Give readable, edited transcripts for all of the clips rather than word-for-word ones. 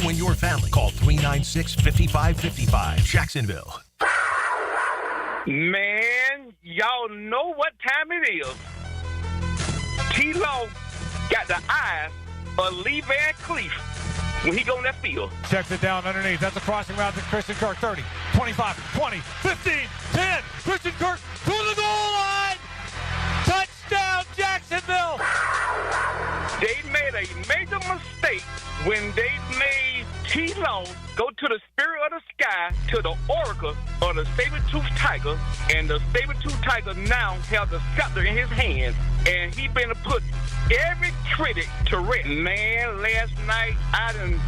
you and your family. Call 396-5555. Jacksonville. Man, y'all know what time it is. T-Law got the eyes of Lee Van Cleef when he go in that field. Checks it down underneath. That's a crossing route to Christian Kirk. 30, 25, 20, 15, 10. Christian Kirk to the goal line. Touchdown, Jacksonville. They made a major mistake when they made T-Law go to the spirit of the sky, to the oracle of the saber-toothed tiger, and the saber-toothed tiger now has the scepter in his hand, and he been to put every critic to rest. Man, last night I done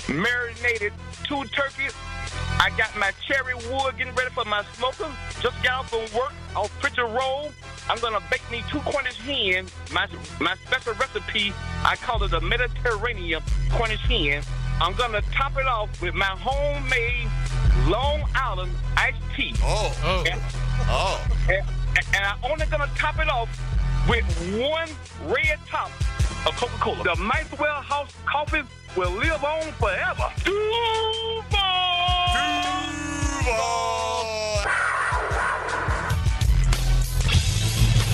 marinated 2 turkeys. I got my cherry wood getting ready for my smoker. Just got off from work, off Pritchard Road. I'm going to bake me 2 Cornish hens. My special recipe, I call it a Mediterranean Cornish hen. I'm going to top it off with my homemade Long Island iced tea. And I'm only going to top it off with 1 red top of Coca-Cola. The Maxwell House coffee will live on forever. Duval!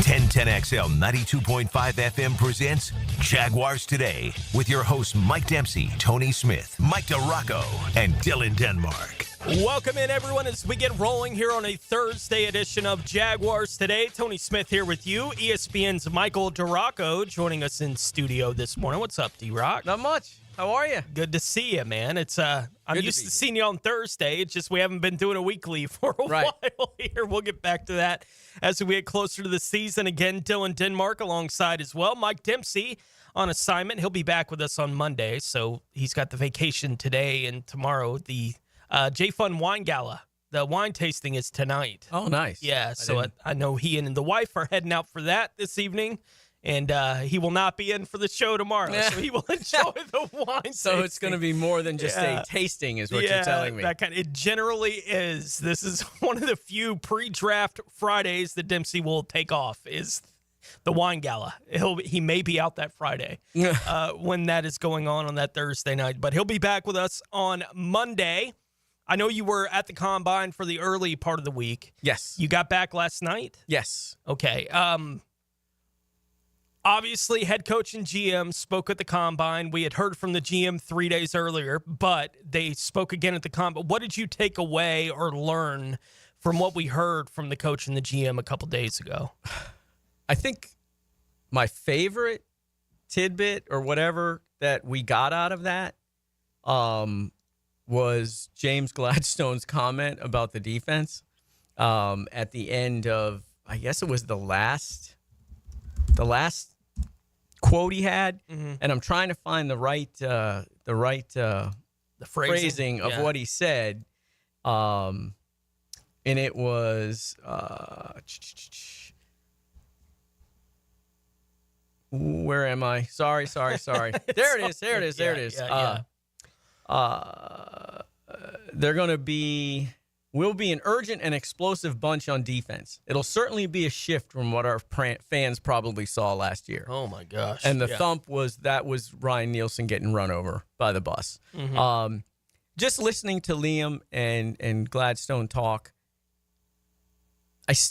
1010XL 92.5 FM presents Jaguars Today with your hosts Mike Dempsey, Tony Smith, Mike DeRocco, and Dylan Denmark. Welcome in, everyone, as we get rolling here on a Thursday edition of Jaguars Today. Tony Smith here with you. ESPN's Michael DeRocco joining us in studio this morning. What's up, D-Rock? Not much. How are you? Good to see you, man. It's I'm used to seeing you on Thursday. It's just we haven't been doing a weekly for a while here. We'll get back to that as we get closer to the season. Again, Dylan Denmark alongside as well. Mike Dempsey on assignment. He'll be back with us on Monday, so he's got the vacation today and tomorrow. The J-Fun Wine Gala. The wine tasting is tonight. Oh, nice. Yeah, so I know he and the wife are heading out for that this evening. And he will not be in for the show tomorrow, so he will enjoy the wine. So it's going to be more than just a tasting, is what you're telling me. It generally is. This is one of the few pre-draft Fridays that Dempsey will take off. Is the wine gala. He may be out that Friday when that is going on that Thursday night, but he'll be back with us on Monday. I know you were at the Combine for the early part of the week. Yes. You got back last night? Yes. Okay. Obviously, head coach and GM spoke at the Combine. We had heard from the GM 3 days earlier, but they spoke again at the Combine. What did you take away or learn from what we heard from the coach and the GM a couple days ago? I think my favorite tidbit or whatever that we got out of that was James Gladstone's comment about the defense at the end of, I guess it was the last quote he had, and I'm trying to find the right phrasing of what he said, and it was where am I? Sorry. There it is. We'll be an urgent and explosive bunch on defense. It'll certainly be a shift from what our fans probably saw last year. Oh, my gosh. And the thump was Ryan Nielsen getting run over by the bus. Mm-hmm. Just listening to Liam and Gladstone talk,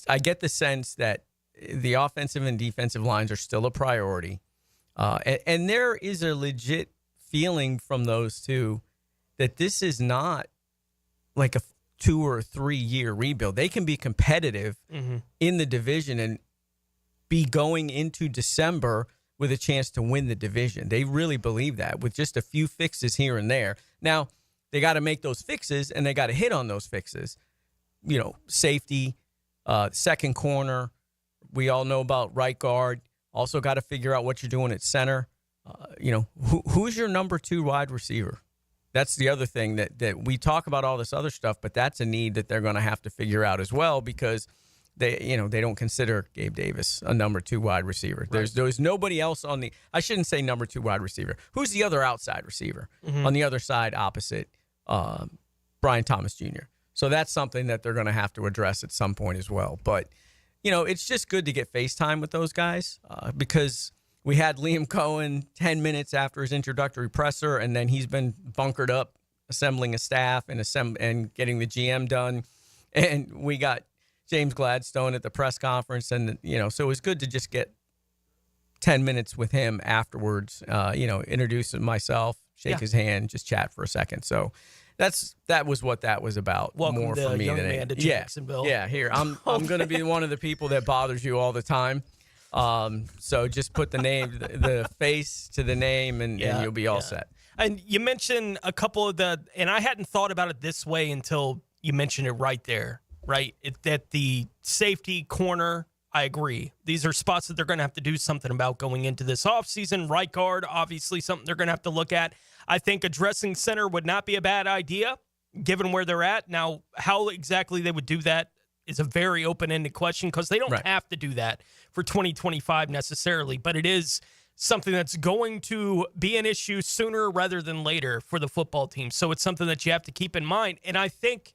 I get the sense that the offensive and defensive lines are still a priority. And there is a legit feeling from those two that this is not like a 2 or 3 year rebuild. They can be competitive in the division and be going into December with a chance to win the division. They really believe that with just a few fixes here and there. Now, they got to make those fixes, and they got to hit on those fixes. You know, safety, second corner. We all know about right guard. Also got to figure out what you're doing at center. Who's your number 2 wide receiver? That's the other thing that we talk about all this other stuff, but that's a need that they're going to have to figure out as well because they don't consider Gabe Davis a number 2 wide receiver. Right. There's nobody else on the – I shouldn't say number 2 wide receiver. Who's the other outside receiver on the other side opposite Brian Thomas Jr.? So that's something that they're going to have to address at some point as well. But, it's just good to get FaceTime with those guys because we had Liam Cohen 10 minutes after his introductory presser, and then he's been bunkered up assembling a staff and getting the GM done. And we got James Gladstone at the press conference, and so it was good to just get 10 minutes with him afterwards. Introduce myself, shake his hand, just chat for a second. So that was what that was about. Welcome more to for me young than man to Jacksonville. Yeah, here I'm going to be one of the people that bothers you all the time. So just put the name, the face to the name, and you'll be all set. And you mentioned a couple of and I hadn't thought about it this way until you mentioned it right there, right? That the safety corner, I agree. These are spots that they're going to have to do something about going into this offseason. Right guard, obviously something they're going to have to look at. I think addressing center would not be a bad idea, given where they're at. Now, how exactly they would do that is a very open-ended question because they don't have to do that for 2025 necessarily, but it is something that's going to be an issue sooner rather than later for the football team. So it's something that you have to keep in mind. And I think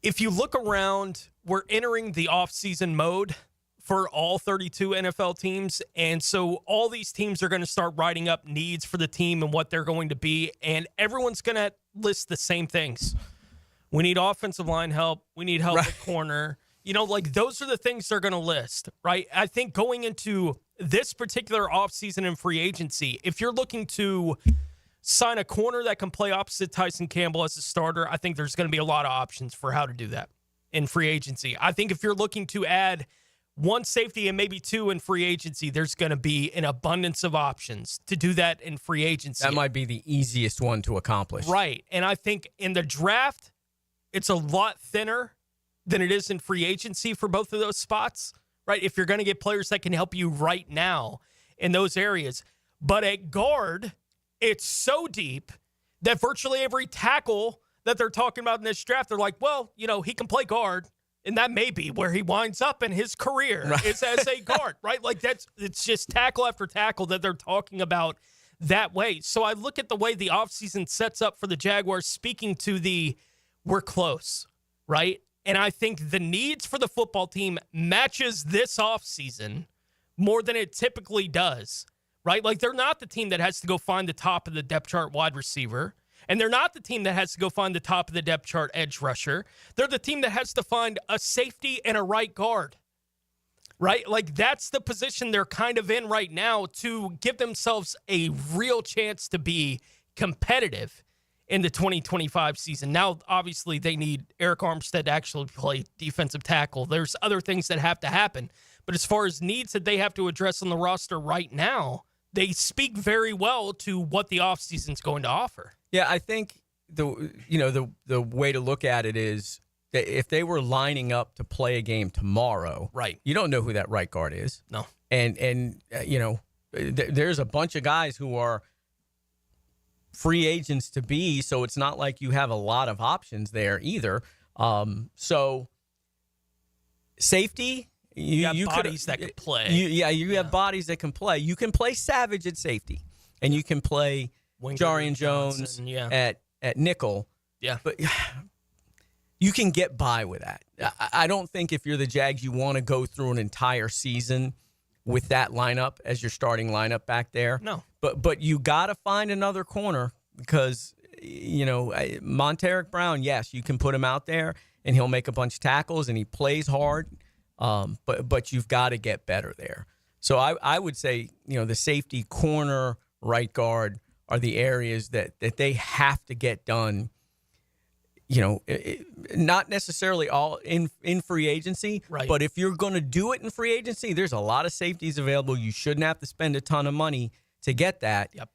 if you look around, we're entering the offseason mode for all 32 NFL teams. And so all these teams are going to start writing up needs for the team and what they're going to be. And everyone's going to list the same things. We need offensive line help. We need help at corner. Those are the things they're going to list, right? I think going into this particular offseason and free agency, if you're looking to sign a corner that can play opposite Tyson Campbell as a starter, I think there's going to be a lot of options for how to do that in free agency. I think if you're looking to add one safety and maybe two in free agency, there's going to be an abundance of options to do that in free agency. That might be the easiest one to accomplish. Right. And I think in the draft, it's a lot thinner than it is in free agency for both of those spots, right? If you're going to get players that can help you right now in those areas. But at guard, it's so deep that virtually every tackle that they're talking about in this draft, they're like, well, he can play guard, and that may be where he winds up in his career is as a guard, right? Like it's just tackle after tackle that they're talking about that way. So I look at the way the offseason sets up for the Jaguars, speaking to we're close, right? And I think the needs for the football team matches this offseason more than it typically does, right? Like they're not the team that has to go find the top of the depth chart wide receiver, and they're not the team that has to go find the top of the depth chart edge rusher. They're the team that has to find a safety and a right guard, right? Like that's the position they're kind of in right now to give themselves a real chance to be competitive in the 2025 season. Now, obviously, they need Eric Armstead to actually play defensive tackle. There's other things that have to happen. But as far as needs that they have to address on the roster right now, they speak very well to what the offseason is going to offer. Yeah, I think the way to look at it is that if they were lining up to play a game tomorrow, right, you don't know who that right guard is. No. And there's a bunch of guys who are free agents to be, so it's not like you have a lot of options there either. So safety, you have bodies that can play. You have bodies that can play. You can play Savage at safety, and you can play Jarian Jones at nickel. Yeah, but you can get by with that. I don't think if you're the Jags, you want to go through an entire season with that lineup as your starting lineup back there. No. But you got to find another corner because, Monteric Brown, yes, you can put him out there and he'll make a bunch of tackles and he plays hard, but you've got to get better there. So I would say, the safety, corner, right guard are the areas that they have to get done, not necessarily all in free agency, right, but if you're going to do it in free agency, there's a lot of safeties available. You shouldn't have to spend a ton of money to get that. Yep.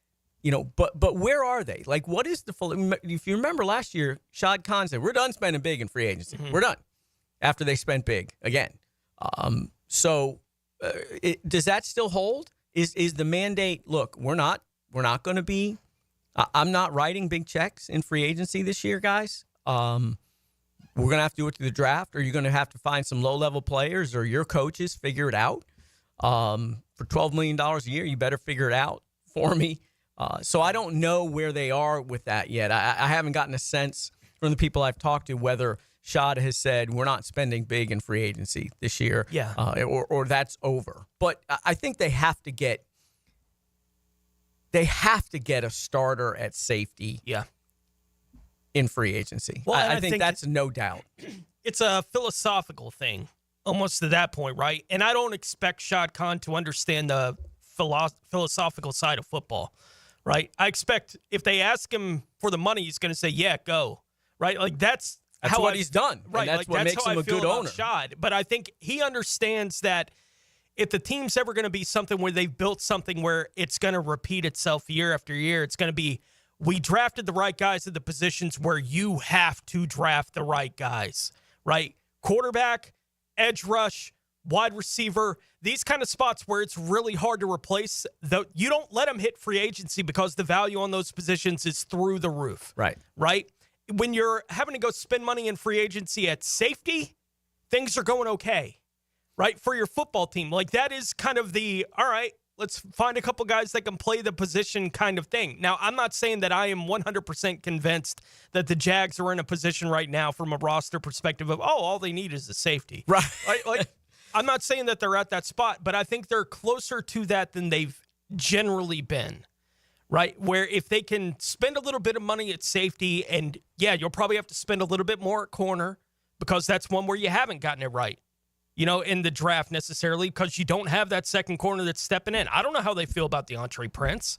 But where are they? Like, what is the full? If you remember last year, Shad Khan said, we're done spending big in free agency. Mm-hmm. We're done after they spent big again. Does that still hold? Is the mandate, look, we're not going to be, I'm not writing big checks in free agency this year, guys. We're going to have to do it through the draft, or you're going to have to find some low-level players or your coaches figure it out. For $12 million a year, you better figure it out for me. So I don't know where they are with that yet. I haven't gotten a sense from the people I've talked to whether Shad has said we're not spending big in free agency this year. Yeah. Or that's over. But I think they have to get a starter at safety. Yeah. In free agency. Well, I think that's no doubt. It's a philosophical thing, almost to that point, right? And I don't expect Shad Khan to understand the philosophical side of football, right? I expect if they ask him for the money, he's going to say, yeah, go, right? Like that's how what he's done. Right. And that's like, what makes him a good owner. Shad. But I think he understands that if the team's ever going to be something where they've built something where it's going to repeat itself year after year, it's going to be, we drafted the right guys at the positions where you have to draft the right guys, right? Quarterback, edge rush, wide receiver, these kind of spots where it's really hard to replace. You don't let them hit free agency because the value on those positions is through the roof. Right. Right? When you're having to go spend money in free agency at safety, things are going okay, right? For your football team. Like that is kind of the, all right, let's find a couple guys that can play the position kind of thing. Now, I'm not saying that I am 100% convinced that the Jags are in a position right now from a roster perspective of, all they need is a safety. Right. Like, I'm not saying that they're at that spot, but I think they're closer to that than they've generally been. Right, where if they can spend a little bit of money at safety, and yeah, you'll probably have to spend a little bit more at corner because that's one where you haven't gotten it right, in the draft necessarily because you don't have that second corner that's stepping in. I don't know how they feel about DeAndre Prince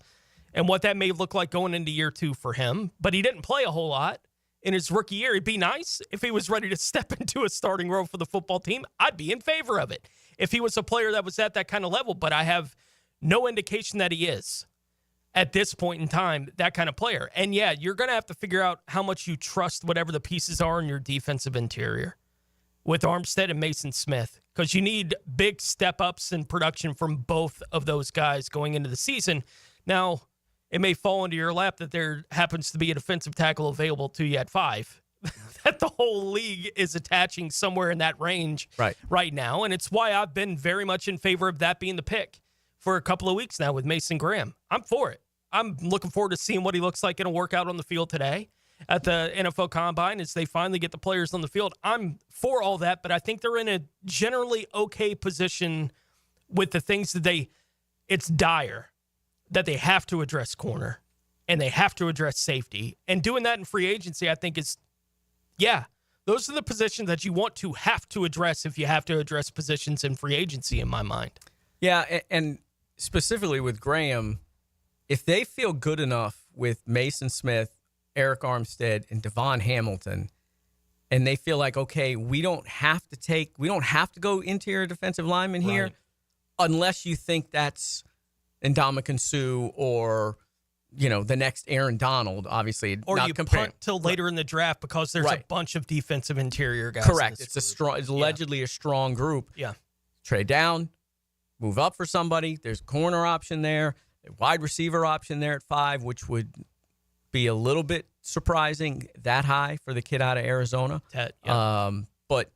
and what that may look like going into year 2 for him, but he didn't play a whole lot in his rookie year. It'd be nice if he was ready to step into a starting role for the football team. I'd be in favor of it if he was a player that was at that kind of level, but I have no indication that he is. At this point in time, that kind of player. And yeah, you're going to have to figure out how much you trust whatever the pieces are in your defensive interior with Armstead and Mason Smith, because you need big step-ups in production from both of those guys going into the season. Now, it may fall into your lap that there happens to be a defensive tackle available to you at 5. That the whole league is attaching somewhere in that range right now, and it's why I've been very much in favor of that being the pick for a couple of weeks now with Mason Graham. I'm for it. I'm looking forward to seeing what he looks like in a workout on the field today at the NFL Combine as they finally get the players on the field. I'm for all that, but I think they're in a generally okay position with the things that it's dire that they have to address corner and they have to address safety. And doing that in free agency, I think those are the positions that you want to have to address if you have to address positions in free agency in my mind. Yeah, and specifically with Graham, if they feel good enough with Mason Smith, Eric Armstead, and Devon Hamilton, and they feel like, okay, we don't have to go interior defensive lineman here, unless you think that's Ndamukong Suh or, the next Aaron Donald, obviously. Or not you comparing. punt till later in the draft because there's a bunch of defensive interior guys. Correct. It's allegedly a strong group. Yeah. Trade down, move up for somebody. There's a corner option there. A wide receiver option there at 5, which would be a little bit surprising that high for the kid out of Arizona. But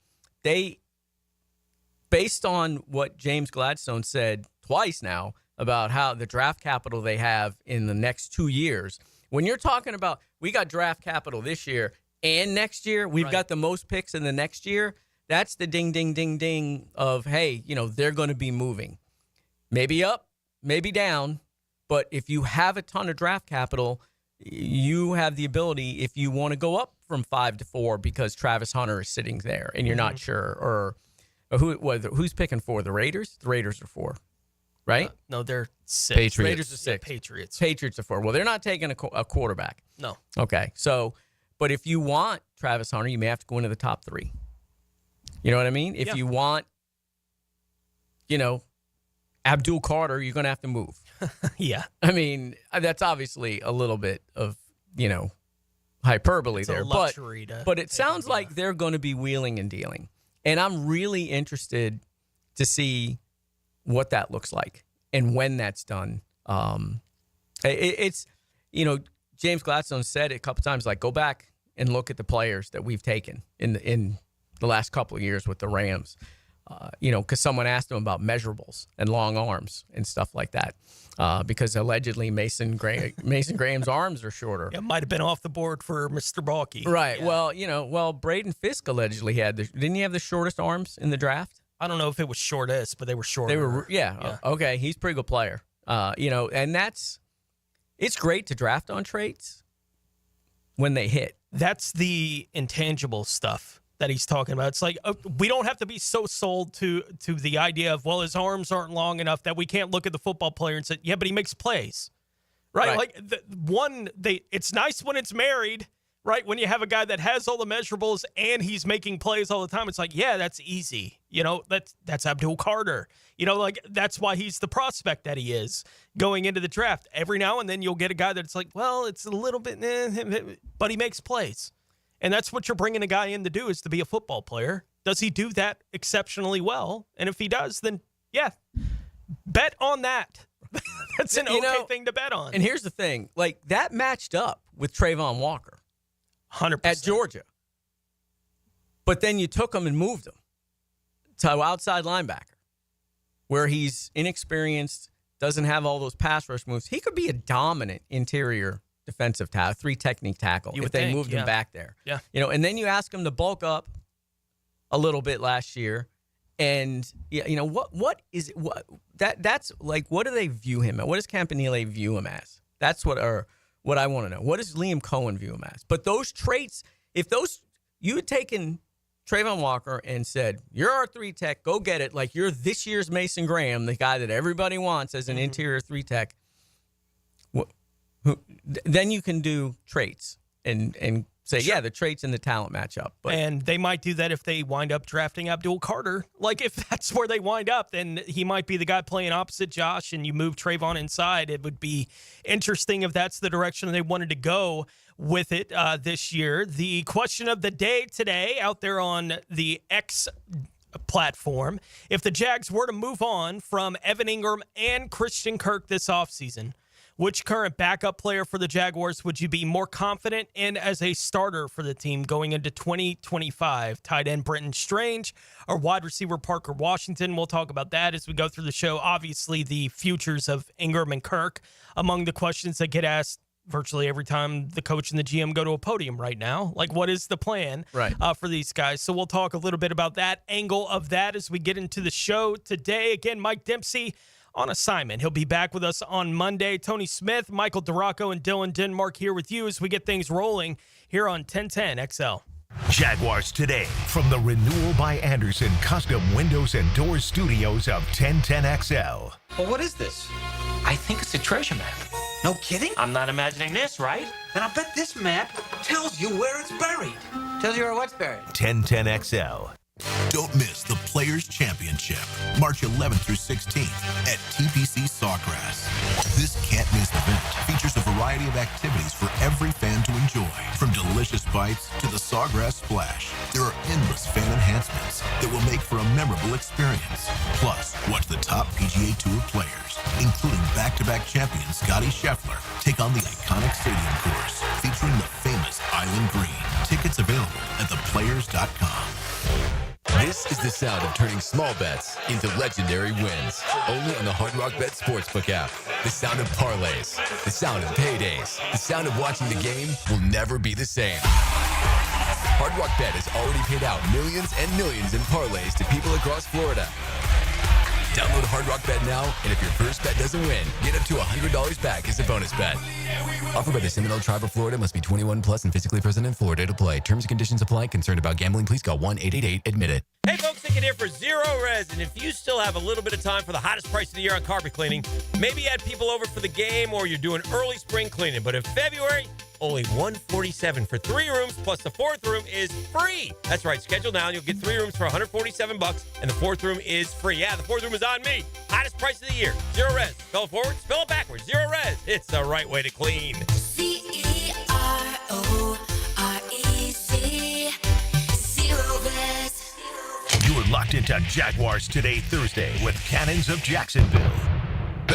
based on what James Gladstone said twice now about how the draft capital they have in the next 2 years, when you're talking about we got draft capital this year and next year, we've got the most picks in the next year, that's the ding, ding, ding, ding of, hey, they're going to be moving. Maybe up, maybe down. But if you have a ton of draft capital, you have the ability, if you want to go up from 5 to 4 because Travis Hunter is sitting there and you're not sure, or who's picking 4? The Raiders? The Raiders are 4, right? No, they're 6. Patriots. Raiders are 6. Patriots are 4. Well, they're not taking a quarterback. No. Okay. So, but if you want Travis Hunter, you may have to go into the top 3. You know what I mean? If you want, Abdul Carter, you're going to have to move. Yeah. I mean, that's obviously a little bit of, hyperbole there. But it sounds like they're going to be wheeling and dealing. And I'm really interested to see what that looks like and when that's done. It's, James Gladstone said it a couple times, like, go back and look at the players that we've taken in the last couple of years with the Rams. because someone asked him about measurables and long arms and stuff like that, because allegedly Mason Graham's arms are shorter. It might have been off the board for Mr. Balky. Right. Yeah. Well, Braden Fisk allegedly didn't he have the shortest arms in the draft? I don't know if it was shortest, but they were shorter. They were, yeah. Okay, he's a pretty good player. And it's great to draft on traits when they hit. That's the intangible stuff that he's talking about. It's like, we don't have to be so sold to the idea of, well, his arms aren't long enough that we can't look at the football player and say, yeah, but he makes plays, right? Like it's nice when it's married, right? When you have a guy that has all the measurables and he's making plays all the time, it's like, yeah, that's easy. That's Abdul Carter. That's why he's the prospect that he is going into the draft. Every now and then you'll get a guy that's like, well, it's a little bit, but he makes plays. And that's what you're bringing a guy in to do, is to be a football player. Does he do that exceptionally well? And if he does, then, yeah, bet on that. That's an okay thing to bet on. And here's the thing. Like, that matched up with Trayvon Walker. 100%. At Georgia. But then you took him and moved him to outside linebacker, where he's inexperienced, doesn't have all those pass rush moves. He could be a dominant interior defensive tackle, 3-technique tackle, if they moved him back there. Yeah. And then you ask him to bulk up a little bit last year. And what is it? That's like, what do they view him as? What does Campanile view him as? That's what I want to know. What does Liam Cohen view him as? But those traits, you had taken Trayvon Walker and said, you're our 3-tech, go get it. Like, you're this year's Mason Graham, the guy that everybody wants as an interior 3-tech. Then you can do traits and say, sure, the traits and the talent match up. And they might do that if they wind up drafting Abdul Carter. Like, if that's where they wind up, then he might be the guy playing opposite Josh and you move Trayvon inside. It would be interesting if that's the direction they wanted to go with it this year. The question of the day today out there on the X platform, if the Jags were to move on from Evan Engram and Christian Kirk this offseason, which current backup player for the Jaguars would you be more confident in as a starter for the team going into 2025? Tight end Brenton Strange or wide receiver Parker Washington? We'll talk about that as we go through the show. Obviously, the futures of Engram and Kirk among the questions that get asked virtually every time the coach and the GM go to a podium right now. Like, what is the plan for these guys? So we'll talk a little bit about that angle of that as we get into the show today. Again, Mike Dempsey on assignment. He'll be back with us on Monday. Tony Smith, Michael DeRocco, and Dylan Denmark here with you as we get things rolling here on 1010 XL. Jaguars Today from the Renewal by Anderson Custom Windows and Doors Studios of 1010 XL. Well, what is this? I think it's a treasure map. No kidding? I'm not imagining this, right? Then I bet this map tells you where it's buried. Tells you where what's buried? 1010 XL. Don't miss the Players' Championship, March 11th through 16th at TPC Sawgrass. This can't-miss event features a variety of activities for every fan to enjoy, from delicious bites to the Sawgrass Splash. There are endless fan enhancements that will make for a memorable experience. Plus, watch the top PGA Tour players, including back-to-back champion Scotty Scheffler, take on the iconic stadium course featuring the famous Island Green. Tickets available at theplayers.com. This is the sound of turning small bets into legendary wins. Only on the Hard Rock Bet Sportsbook app. The sound of parlays. The sound of paydays. The sound of watching the game will never be the same. Hard Rock Bet has already paid out millions and millions in parlays to people across Florida. Download Hard Rock Bet now, and if your first bet doesn't win, get up to $100 back as a bonus bet. Offered by the Seminole Tribe of Florida. Must be 21 plus and physically present in Florida to play. Terms and conditions apply. Concerned about gambling? Please call 1-888-ADMIT-IT. Hey folks, Nick here for Zero Res, and if you still have a little bit of time for the hottest price of the year on carpet cleaning, maybe you had people over for the game or you're doing early spring cleaning, but in February, only $147 for 3 rooms, plus the 4th room is free. That's right, schedule now and you'll get 3 rooms for $147, and the 4th room is free. Yeah, the 4th room is on me. Hottest price of the year. Zero Res. Spell it forward, spell it backwards. Zero Res. It's the right way to clean. CEROREZ. Zero Res. You are locked into Jaguars Today Thursday with Cannons of Jacksonville.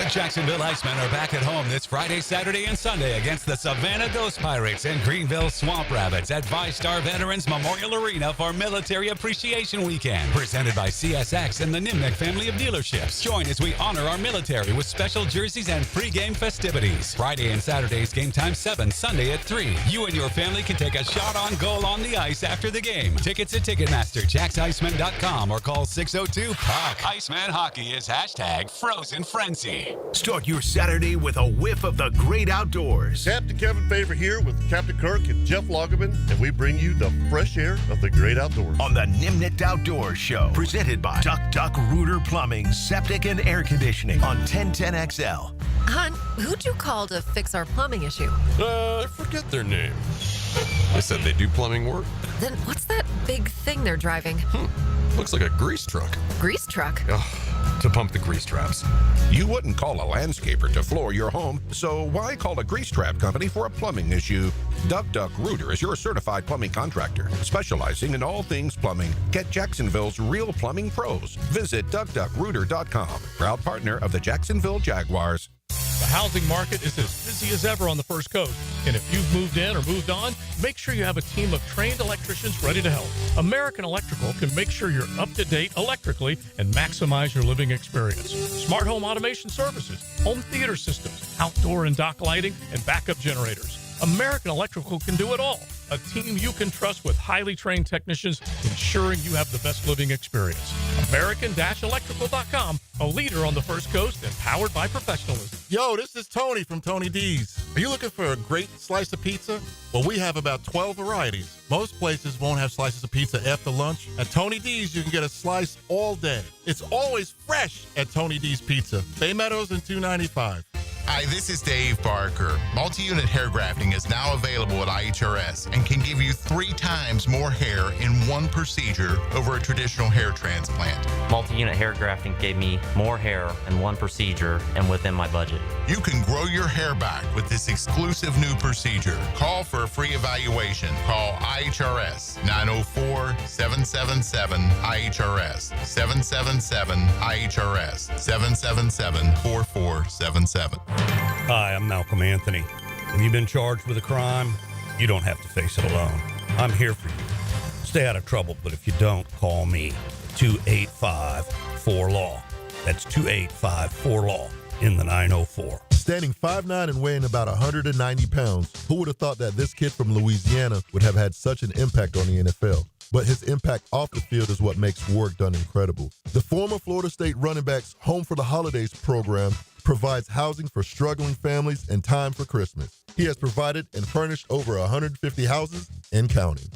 The Jacksonville Icemen are back at home this Friday, Saturday, and Sunday against the Savannah Ghost Pirates and Greenville Swamp Rabbits at VyStar Veterans Memorial Arena for Military Appreciation Weekend. Presented by CSX and the Nimnick family of dealerships. Join as we honor our military with special jerseys and pregame festivities. Friday and Saturday's game time 7, Sunday at 3. You and your family can take a shot on goal on the ice after the game. Tickets at Ticketmaster, JacksIceman.com, or call 602-PUCK. Iceman Hockey is #Frozen Frenzy. Start your Saturday with a whiff of the great outdoors. Captain Kevin Favor here with Captain Kirk and Jeff Lagerman, and we bring you the fresh air of the great outdoors. On the Nimnicht Outdoors Show, presented by Duck Rooter Plumbing, Septic and Air Conditioning on 1010XL. Hon, who'd you call to fix our plumbing issue? I forget their name. They said they do plumbing work. Then what's that big thing they're driving? Looks like a grease truck. Grease truck? To pump the grease traps. You wouldn't call a landscaper to floor your home, so why call a grease trap company for a plumbing issue? Duck Rooter is your certified plumbing contractor, specializing in all things plumbing. Get Jacksonville's real plumbing pros. Visit duckrooter.com, proud partner of the Jacksonville Jaguars. The housing market is as busy as ever on the First Coast. And if you've moved in or moved on, make sure you have a team of trained electricians ready to help. American Electrical can make sure you're up to date electrically and maximize your living experience. Smart home automation services, home theater systems, outdoor and dock lighting, and backup generators. American Electrical can do it all. A team you can trust with highly trained technicians ensuring you have the best living experience. American-Electrical.com, a leader on the First Coast and powered by professionalism. Yo, this is Tony from Tony D's. Are you looking for a great slice of pizza? Well, we have about 12 varieties. Most places won't have slices of pizza after lunch. At Tony D's, you can get a slice all day. It's always fresh at Tony D's Pizza. Bay Meadows and 295. Hi, this is Dave Barker. Multi-unit hair grafting is now available at IHRS and can give you 3 times more hair in one procedure over a traditional hair transplant. Multi-unit hair grafting gave me more hair in one procedure and within my budget. You can grow your hair back with this exclusive new procedure. Call for a free evaluation. Call IHRS 904-777-IHRS 777-IHRS 777-4477. Hi, I'm Malcolm Anthony. When you've been charged with a crime, you don't have to face it alone. I'm here for you. Stay out of trouble, but if you don't, call me. 285-4LAW. That's 285-4LAW in the 904. Standing 5'9" and weighing about 190 pounds, who would have thought that this kid from Louisiana would have had such an impact on the NFL? But his impact off the field is what makes work done incredible. The former Florida State running backs Home for the Holidays program provides housing for struggling families and time for Christmas. He has provided and furnished over 150 houses and counting.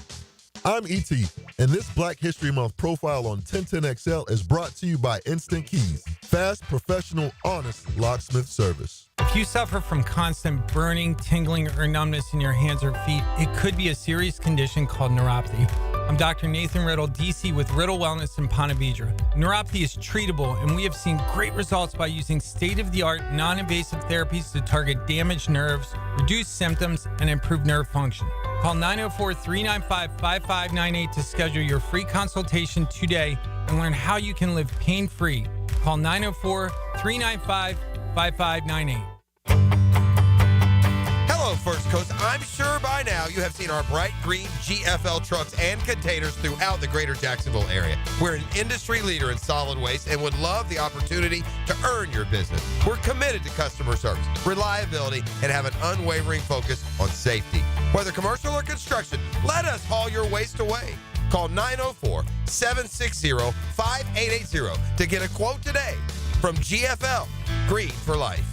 I'm E.T., and this Black History Month profile on 1010XL is brought to you by Instant Keys. Fast, professional, honest locksmith service. If you suffer from constant burning, tingling, or numbness in your hands or feet, it could be a serious condition called neuropathy. I'm Dr. Nathan Riddle, DC with Riddle Wellness in Ponte Vedra. Neuropathy is treatable, and we have seen great results by using state-of-the-art, non-invasive therapies to target damaged nerves, reduce symptoms, and improve nerve function. Call 904-395-5598 to schedule your free consultation today and learn how you can live pain-free. Call 904-395-5598. Hello, First Coast. I'm sure by now you have seen our bright green GFL trucks and containers throughout the greater Jacksonville area. We're an industry leader in solid waste and would love the opportunity to earn your business. We're committed to customer service, reliability, and have an unwavering focus on safety. Whether commercial or construction, let us haul your waste away. Call 904-760-5880 to get a quote today from GFL, Green for Life.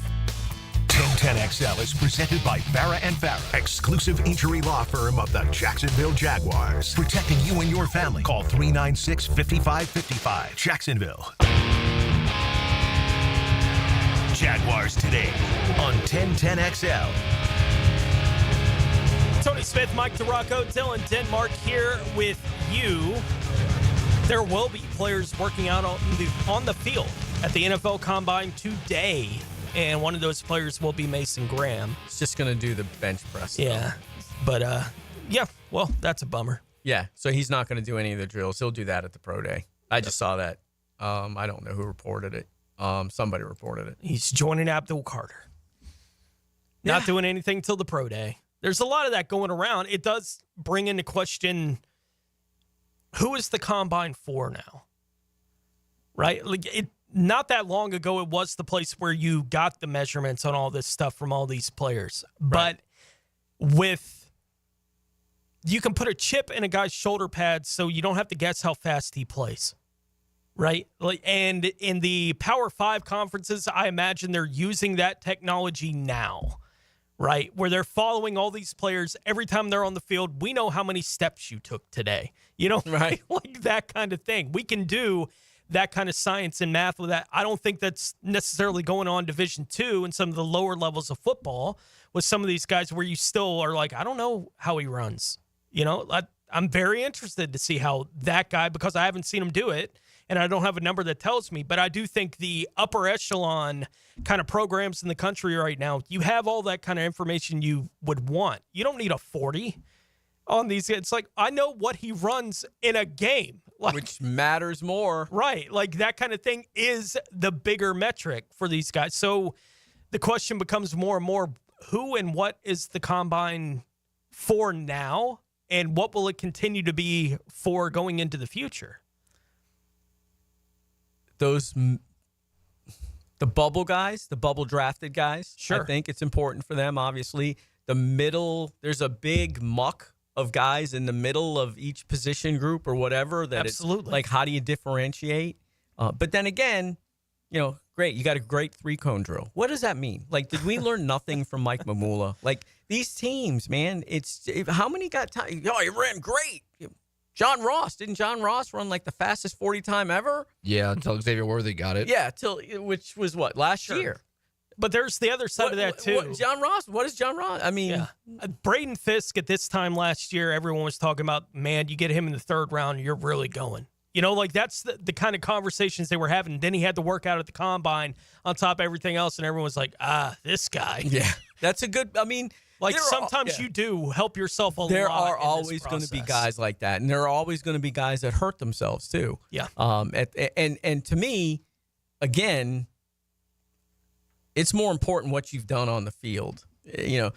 1010XL is presented by Farah & Farah, exclusive injury law firm of the Jacksonville Jaguars. Protecting you and your family. Call 396-5555. Jacksonville. Jaguars Today on 1010XL. Tony Smith, Mike DeRocco, Dylan Denmark here with you. There will be players working out on the field at the NFL Combine today. And one of those players will be Mason Graham. He's just going to do the bench press. Yeah. But, well, that's a bummer. Yeah, so he's not going to do any of the drills. He'll do that at the pro day. I just saw that. I don't know who reported it. Somebody reported it. He's joining Abdul Carter. Not doing anything till the pro day. There's a lot of that going around. It does bring into question, who is the combine for now? Right? Like not that long ago, it was the place where you got the measurements on all this stuff from all these players. Right. But you can put a chip in a guy's shoulder pad so you don't have to guess how fast he plays. Right? And in the Power 5 conferences, I imagine they're using that technology now. Right? Where they're following all these players every time they're on the field. We know how many steps you took today. You know, right? Like that kind of thing. We can do that kind of science and math with that. I don't think that's necessarily going on Division II and some of the lower levels of football with some of these guys where you still are like, I don't know how he runs. You know, I'm very interested to see how that guy, because I haven't seen him do it, and I don't have a number that tells me, but I do think the upper echelon kind of programs in the country right now, you have all that kind of information you would want. You don't need a 40 on these. It's like, I know what he runs in a game. Like, which matters more. Right. Like that kind of thing is the bigger metric for these guys. So the question becomes more and more, who and what is the combine for now? And what will it continue to be for going into the future? The bubble guys, the bubble drafted guys. Sure. I think it's important for them, obviously. The middle, there's a big muck of guys in the middle of each position group or whatever. That Absolutely. It's like, how do you differentiate? But then again, you know, great. You got a great 3-cone drill. What does that mean? Like, did we learn nothing from Mike Mamula? Like, these teams, man, how many got time? Oh, he ran great. John Ross. Didn't John Ross run like the fastest 40 time ever? Yeah, until Xavier Worthy got it. Yeah, which was what, last year? But there's the other side of that, too. John Ross? What is John Ross? I mean, Braden Fisk at this time last year, everyone was talking about, man, you get him in the third round, you're really going. You know, like that's the kind of conversations they were having. Then he had to work out at the combine on top of everything else, and everyone was like, this guy. Yeah, that's a good, I mean. Like sometimes you do help yourself a lot. There are always going to be guys like that, and there are always going to be guys that hurt themselves too. Yeah. And to me, again, it's more important what you've done on the field. You know,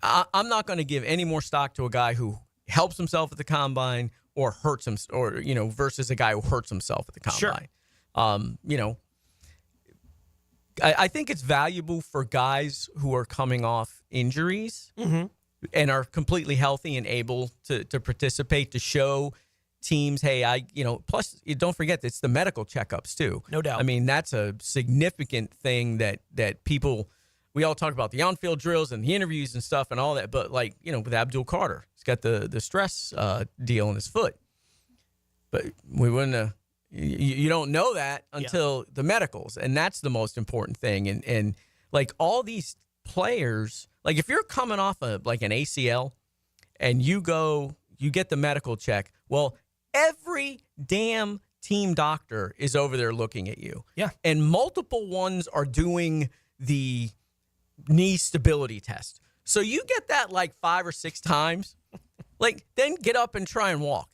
I'm not going to give any more stock to a guy who helps himself at the combine or hurts him, or versus a guy who hurts himself at the combine. Sure. You know. I think it's valuable for guys who are coming off injuries and are completely healthy and able to participate, to show teams, hey, plus don't forget, it's the medical checkups too. No doubt. I mean, that's a significant thing that people, we all talk about the on-field drills and the interviews and stuff and all that, but like, with Abdul Carter, he's got the stress deal in his foot. But we wouldn't have. You don't know that until the medicals, and that's the most important thing. And like all these players, like if you're coming off of like an ACL and you get the medical check, well, every damn team doctor is over there looking at you. Yeah. And multiple ones are doing the knee stability test. So you get that like 5 or 6 times, like then get up and try and walk.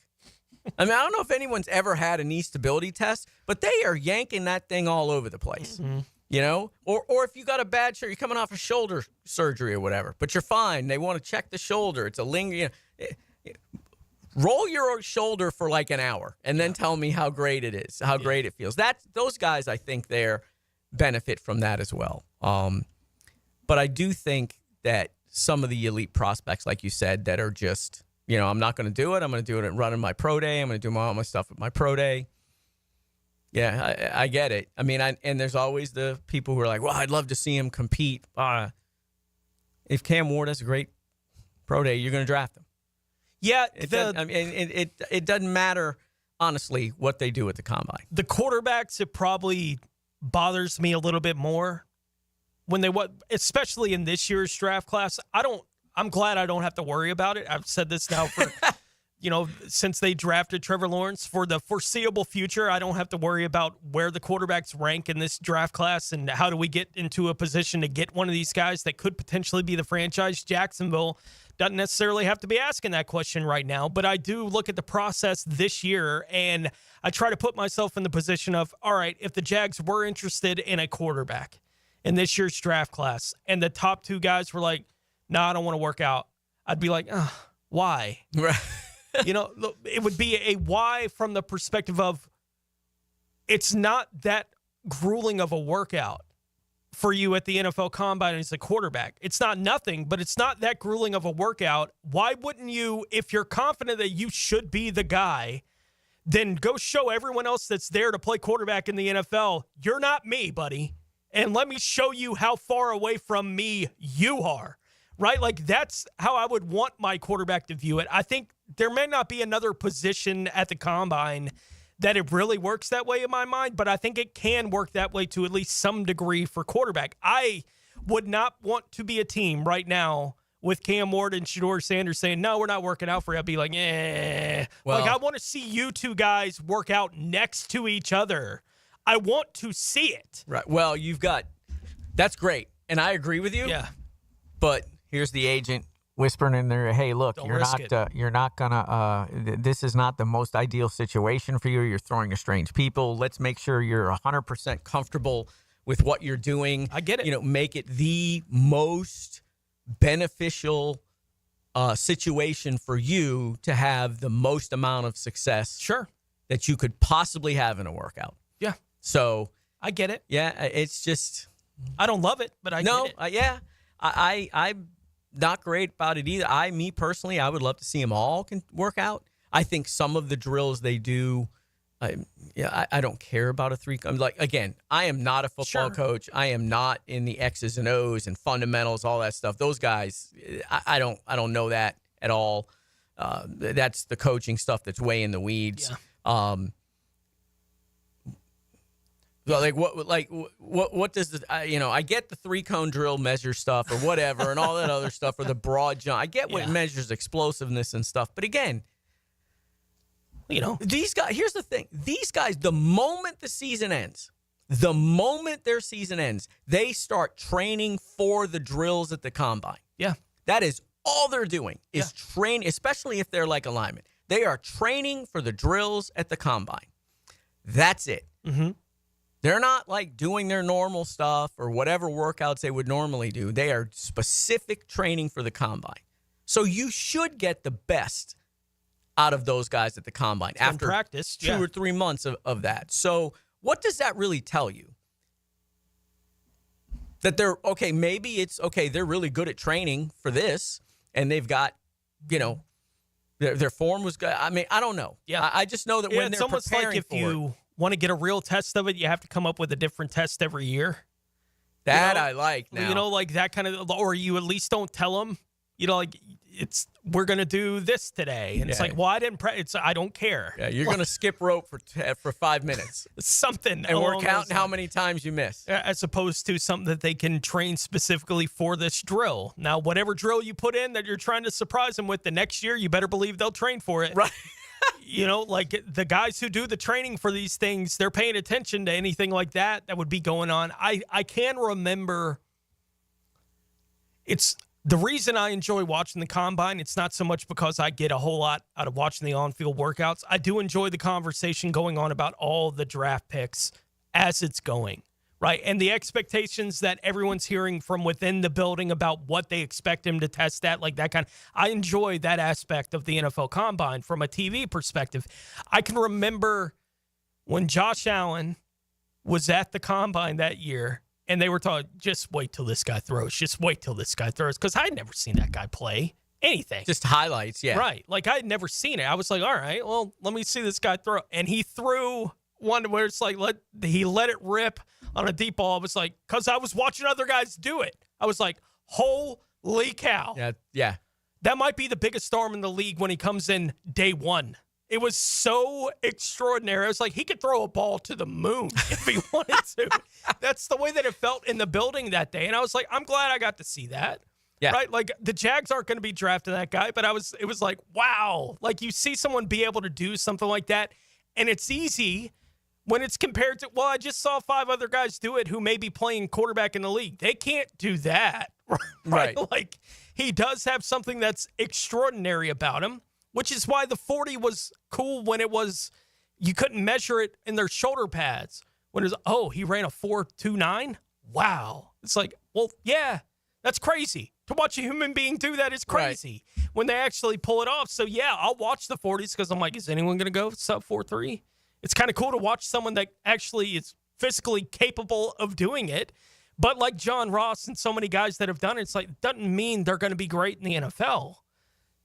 I mean, I don't know if anyone's ever had a knee stability test, but they are yanking that thing all over the place, Or if you got a bad shoulder, you're coming off a shoulder surgery or whatever, but you're fine. They want to check the shoulder. It's a linger. Roll your shoulder for like an hour and then tell me how great it is, how great it feels. Those guys, I think they're benefit from that as well. But I do think that some of the elite prospects, like you said, that are just, I'm not going to do it. I'm going to do it at running my pro day. I'm going to do all my stuff at my pro day. Yeah, I get it. I mean, and there's always the people who are like, well, I'd love to see him compete. If Cam Ward has a great pro day, you're going to draft him. Yeah. It doesn't matter, honestly, what they do at the combine. The quarterbacks, it probably bothers me a little bit more when especially in this year's draft class. I'm glad I don't have to worry about it. I've said this now for, since they drafted Trevor Lawrence. For the foreseeable future, I don't have to worry about where the quarterbacks rank in this draft class and how do we get into a position to get one of these guys that could potentially be the franchise. Jacksonville doesn't necessarily have to be asking that question right now, but I do look at the process this year, and I try to put myself in the position of, all right, if the Jags were interested in a quarterback in this year's draft class, and the top two guys were like, no, I don't want to work out, I'd be like, why? Right. It would be a why from the perspective of it's not that grueling of a workout for you at the NFL Combine as a quarterback. It's not nothing, but it's not that grueling of a workout. Why wouldn't you, if you're confident that you should be the guy, then go show everyone else that's there to play quarterback in the NFL, you're not me, buddy, and let me show you how far away from me you are, right? Like, that's how I would want my quarterback to view it. I think there may not be another position at the Combine that it really works that way in my mind, but I think it can work that way to at least some degree for quarterback. I would not want to be a team right now with Cam Ward and Shedeur Sanders saying, no, we're not working out for you. I'd be like, Well, like, I want to see you two guys work out next to each other. I want to see it. Right. Well, that's great, and I agree with you. Yeah. But here's the agent whispering in there, hey, look, you're not gonna, this is not the most ideal situation for you. You're throwing to strange people. Let's make sure you're 100% comfortable with what you're doing. I get it. Make it the most beneficial situation for you to have the most amount of success that you could possibly have in a workout. Yeah. So I get it. Yeah, it's just, I don't love it, but I get it. Yeah. I'm not great about it either. Me personally, I would love to see them all can work out. I think some of the drills they do, I don't care about a three. I'm like, again, I am not a football coach. I am not in the X's and O's and fundamentals, all that stuff. Those guys, I don't know that at all. That's the coaching stuff that's way in the weeds. Yeah. What does the I get the 3-cone drill measure stuff or whatever and all that other stuff, or the broad jump. I get what measures explosiveness and stuff, but again, these guys. Here's the thing: these guys, the moment their season ends, they start training for the drills at the Combine. Yeah, that is all they're doing is train, especially if they're like a lineman. They are training for the drills at the Combine. That's it. Mm-hmm. They're not like doing their normal stuff or whatever workouts they would normally do. They are specific training for the Combine. So you should get the best out of those guys at the Combine after practice, 2 or 3 months of that. So what does that really tell you? That they're, okay, maybe it's, okay, they're really good at training for this, and they've got, their form was good. I mean, I don't know. Yeah. I just know that when it's they're almost preparing like if you want to get a real test of it, you have to come up with a different test every year. That I like now. Like that kind of, or you at least don't tell them, we're going to do this today. And it's like, well, I didn't, I don't care. Yeah, you're going to skip rope for 5 minutes. Something. And we're counting how many times you miss. As opposed to something that they can train specifically for this drill. Now, whatever drill you put in that you're trying to surprise them with the next year, you better believe they'll train for it. Right. Like the guys who do the training for these things, they're paying attention to anything like that would be going on. I can remember, it's the reason I enjoy watching the Combine. It's not so much because I get a whole lot out of watching the on-field workouts. I do enjoy the conversation going on about all the draft picks as it's going, right? And the expectations that everyone's hearing from within the building about what they expect him to test at, like that kind. I enjoy that aspect of the NFL Combine from a TV perspective. I can remember when Josh Allen was at the Combine that year, and they were talking, just wait till this guy throws. Just wait till this guy throws. Because I had never seen that guy play anything. Just highlights, yeah. Right. Like, I had never seen it. I was like, all right, well, let me see this guy throw. And he threw one where it's like, he let it rip on a deep ball. I was like, because I was watching other guys do it. I was like, holy cow. Yeah. That might be the biggest storm in the league when he comes in day one. It was so extraordinary. I was like, he could throw a ball to the moon if he wanted to. That's the way that it felt in the building that day. And I was like, I'm glad I got to see that. Yeah. Right? Like, the Jags aren't going to be drafting that guy, but it was like, wow. Like, you see someone be able to do something like that, and it's easy when it's compared to, well, I just saw 5 other guys do it who may be playing quarterback in the league. They can't do that. Right. Like, he does have something that's extraordinary about him, which is why the 40 was cool when it was, you couldn't measure it in their shoulder pads. When it was, he ran a 4.29? Wow. It's like, well, yeah, that's crazy. To watch a human being do that is crazy when they actually pull it off. So, yeah, I'll watch the 40s because I'm like, is anyone going to go sub 4.3? It's kind of cool to watch someone that actually is physically capable of doing it. But like John Ross and so many guys that have done it, it's like, it doesn't mean they're going to be great in the NFL.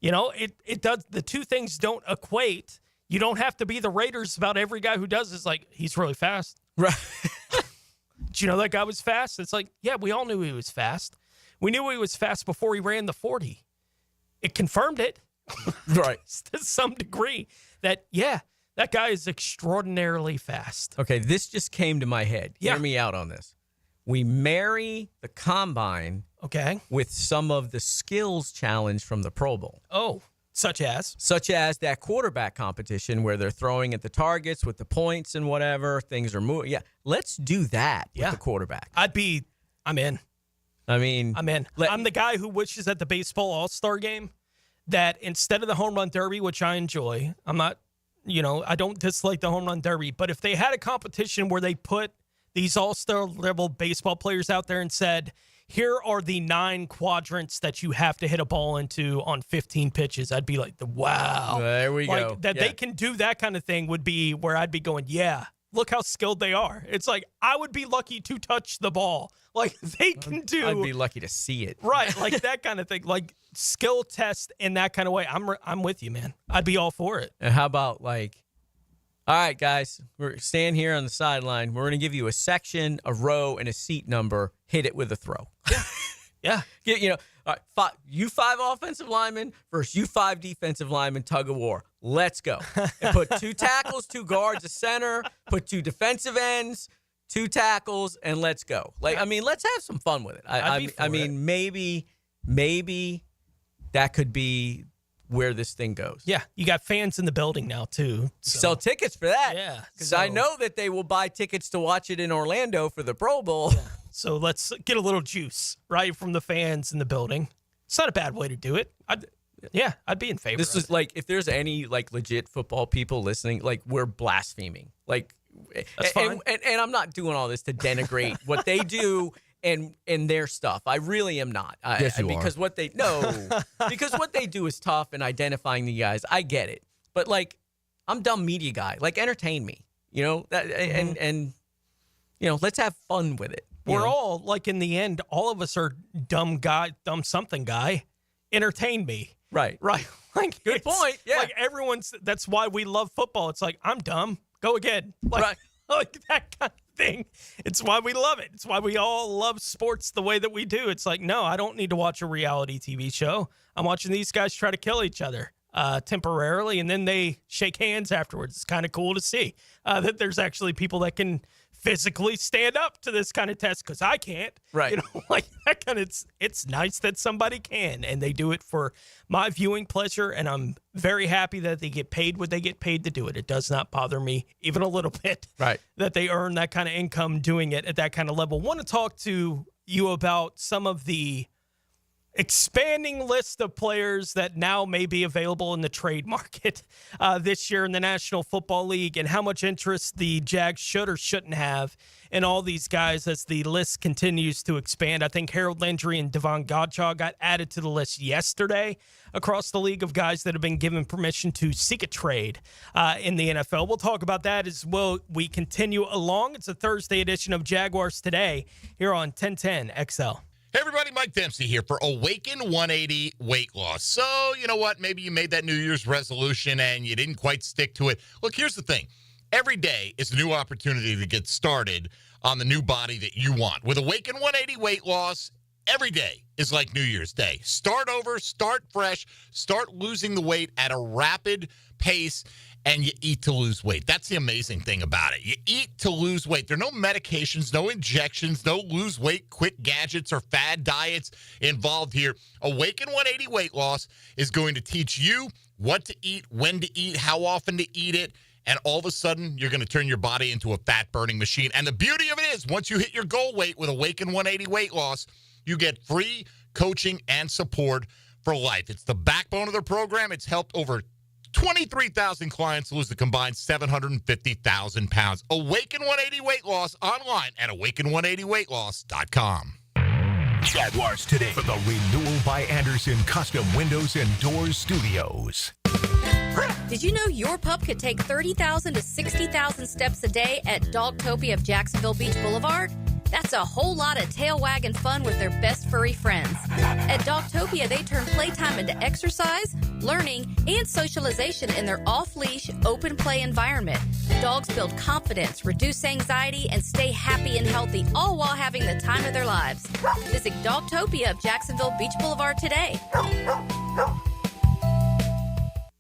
You know, it does. The two things don't equate. You don't have to be the Raiders about every guy who does this. Like, he's really fast. Right. Did you know that guy was fast? It's like, yeah, we all knew he was fast. We knew he was fast before he ran the 40. It confirmed it. Right. To some degree that, yeah, that guy is extraordinarily fast. Okay, this just came to my head. Yeah. Hear me out on this. We marry the combine with some of the skills challenge from the Pro Bowl. Oh, such as? Such as that quarterback competition where they're throwing at the targets with the points and whatever. Things are moving. Yeah, let's do that with the quarterback. I'm in. I'm in. I'm the guy who wishes at the baseball all-star game that instead of the home run derby, which I enjoy, I'm not, I don't dislike the home run derby, but if they had a competition where they put these all-star level baseball players out there and said, here are the 9 quadrants that you have to hit a ball into on 15 pitches, I'd be like, wow. There we go. That they can do that kind of thing would be where I'd be going, yeah, look how skilled they are. It's like, I would be lucky to touch the ball. Like, they can do. I'd be lucky to see it. Right, like that kind of thing. Like, skill test in that kind of way. I'm with you, man. I'd be all for it. And how about, like, all right, guys, we're staying here on the sideline. We're going to give you a section, a row, and a seat number. Hit it with a throw. Yeah. All right, you 5 offensive linemen versus you 5 defensive linemen, tug of war. Let's go. And put 2 tackles, 2 guards, a center, put 2 defensive ends, 2 tackles, and let's go. Like, I mean, let's have some fun with it. I mean, maybe that could be where this thing goes. Yeah, you got fans in the building now, too. So. Sell tickets for that. Yeah. Because I know that they will buy tickets to watch it in Orlando for the Pro Bowl. Yeah. So let's get a little juice, right, from the fans in the building. It's not a bad way to do it. I'd be in favor This of is like, if there's any, like, legit football people listening, like, we're blaspheming. Like, that's fine. And I'm not doing all this to denigrate what they do and their stuff. I really am not. Yes, you because are. Because what they do is tough and identifying the guys. I get it. But, like, I'm a dumb media guy. Like, entertain me, and let's have fun with it. We're all, like, in the end, all of us are dumb something guy. Entertain me. Right. Like, good point. Yeah. Like, that's why we love football. It's like, I'm dumb. Go again. Like, right. Like that kind of thing. It's why we love it. It's why we all love sports the way that we do. It's like, no, I don't need to watch a reality TV show. I'm watching these guys try to kill each other temporarily, and then they shake hands afterwards. It's kind of cool to see that there's actually people that can physically stand up to this kind of test, because I can't. Right. Like that kind of, it's nice that somebody can, and they do it for my viewing pleasure, and I'm very happy that they get paid what they get paid to do it. It does not bother me even a little bit that they earn that kind of income doing it at that kind of level. Want to talk to you about some of the expanding list of players that now may be available in the trade market this year in the National Football League, and how much interest the Jags should or shouldn't have in all these guys as the list continues to expand. I think Harold Landry and Devon Godchaux got added to the list yesterday across the league of guys that have been given permission to seek a trade in the NFL. We'll talk about that as well. We continue along. It's a Thursday edition of Jaguars Today here on 1010 XL. Hey, everybody, Mike Dempsey here for Awaken 180 Weight Loss. So, you know what? Maybe you made that New Year's resolution and you didn't quite stick to it. Look, here's the thing. Every day is a new opportunity to get started on the new body that you want. With Awaken 180 Weight Loss, every day is like New Year's Day. Start over, start fresh, start losing the weight at a rapid pace, and you eat to lose weight. That's the amazing thing about it. You eat to lose weight. There are no medications, no injections, no lose weight quick gadgets or fad diets involved here. Awaken 180 Weight Loss is going to teach you what to eat, when to eat, how often to eat it, and all of a sudden, you're going to turn your body into a fat-burning machine. And the beauty of it is, once you hit your goal weight with Awaken 180 Weight Loss, you get free coaching, and support for life. It's the backbone of their program. It's helped over 23,000 clients lose a combined 750,000 pounds. Awaken 180 Weight Loss online at awaken180weightloss.com. Jaguars Today for the Renewal by Anderson Custom Windows and Doors Studios. Did you know your pup could take 30,000 to 60,000 steps a day at Dogtopia of Jacksonville Beach Boulevard? That's a whole lot of tail wagging fun with their best furry friends. At Dogtopia, they turn playtime into exercise, learning, and socialization in their off-leash, open play environment. Dogs build confidence, reduce anxiety, and stay happy and healthy, all while having the time of their lives. Visit Dogtopia of Jacksonville Beach Boulevard today.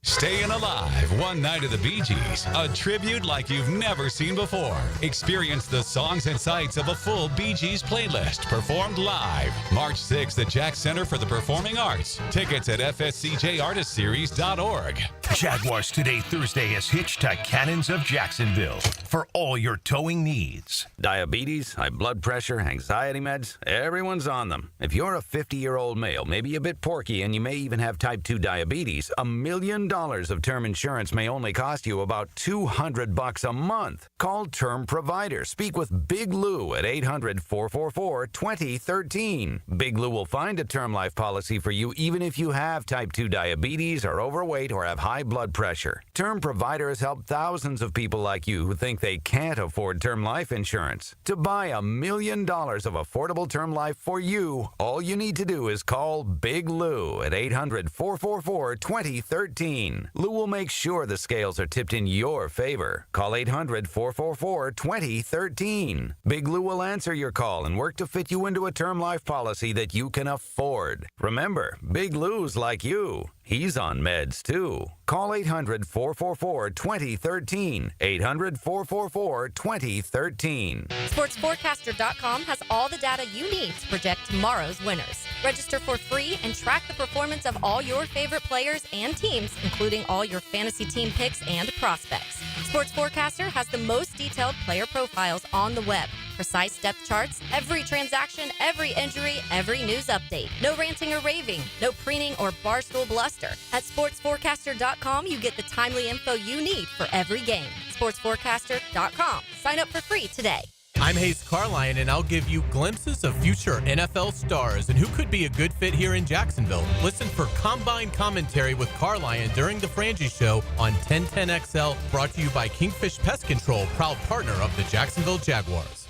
Staying Alive, one night of the Bee Gees, a tribute like you've never seen before. Experience the songs and sights of a full Bee Gees playlist performed live. March 6th at Jack Center for the Performing Arts. Tickets at fscjartistseries.org. Jaguars Today Thursday is hitched to Cannons of Jacksonville for all your towing needs. Diabetes, high blood pressure, anxiety meds, everyone's on them. If you're a 50-year-old male, maybe a bit porky, and you may even have type 2 diabetes, $1 million of term insurance may only cost you about $200 a month. Call Term Provider. Speak with Big Lou at 800-444-2013. Big Lou will find a term life policy for you even if you have type 2 diabetes, are overweight, or have high blood pressure. Term Provider has helped thousands of people like you who think they can't afford term life insurance. To buy $1 million of affordable term life for you, all you need to do is call Big Lou at 800-444-2013. Lou will make sure the scales are tipped in your favor. Call 800-444-2013. Big Lou will answer your call and work to fit you into a term life policy that you can afford. Remember, Big Lou's like you. He's on meds, too. Call 800-444-2013. 800-444-2013. SportsForecaster.com has all the data you need to project tomorrow's winners. Register for free and track the performance of all your favorite players and teams, including all your fantasy team picks and prospects. Sports Forecaster has the most detailed player profiles on the web. Precise depth charts, every transaction, every injury, every news update. No ranting or raving, no preening or barstool bluster. At SportsForecaster.com, you get the timely info you need for every game. SportsForecaster.com. Sign up for free today. I'm Hayes Carline, and I'll give you glimpses of future NFL stars and who could be a good fit here in Jacksonville. Listen for Combine Commentary with Carline during the Frangie Show on 1010XL, brought to you by Kingfish Pest Control, proud partner of the Jacksonville Jaguars.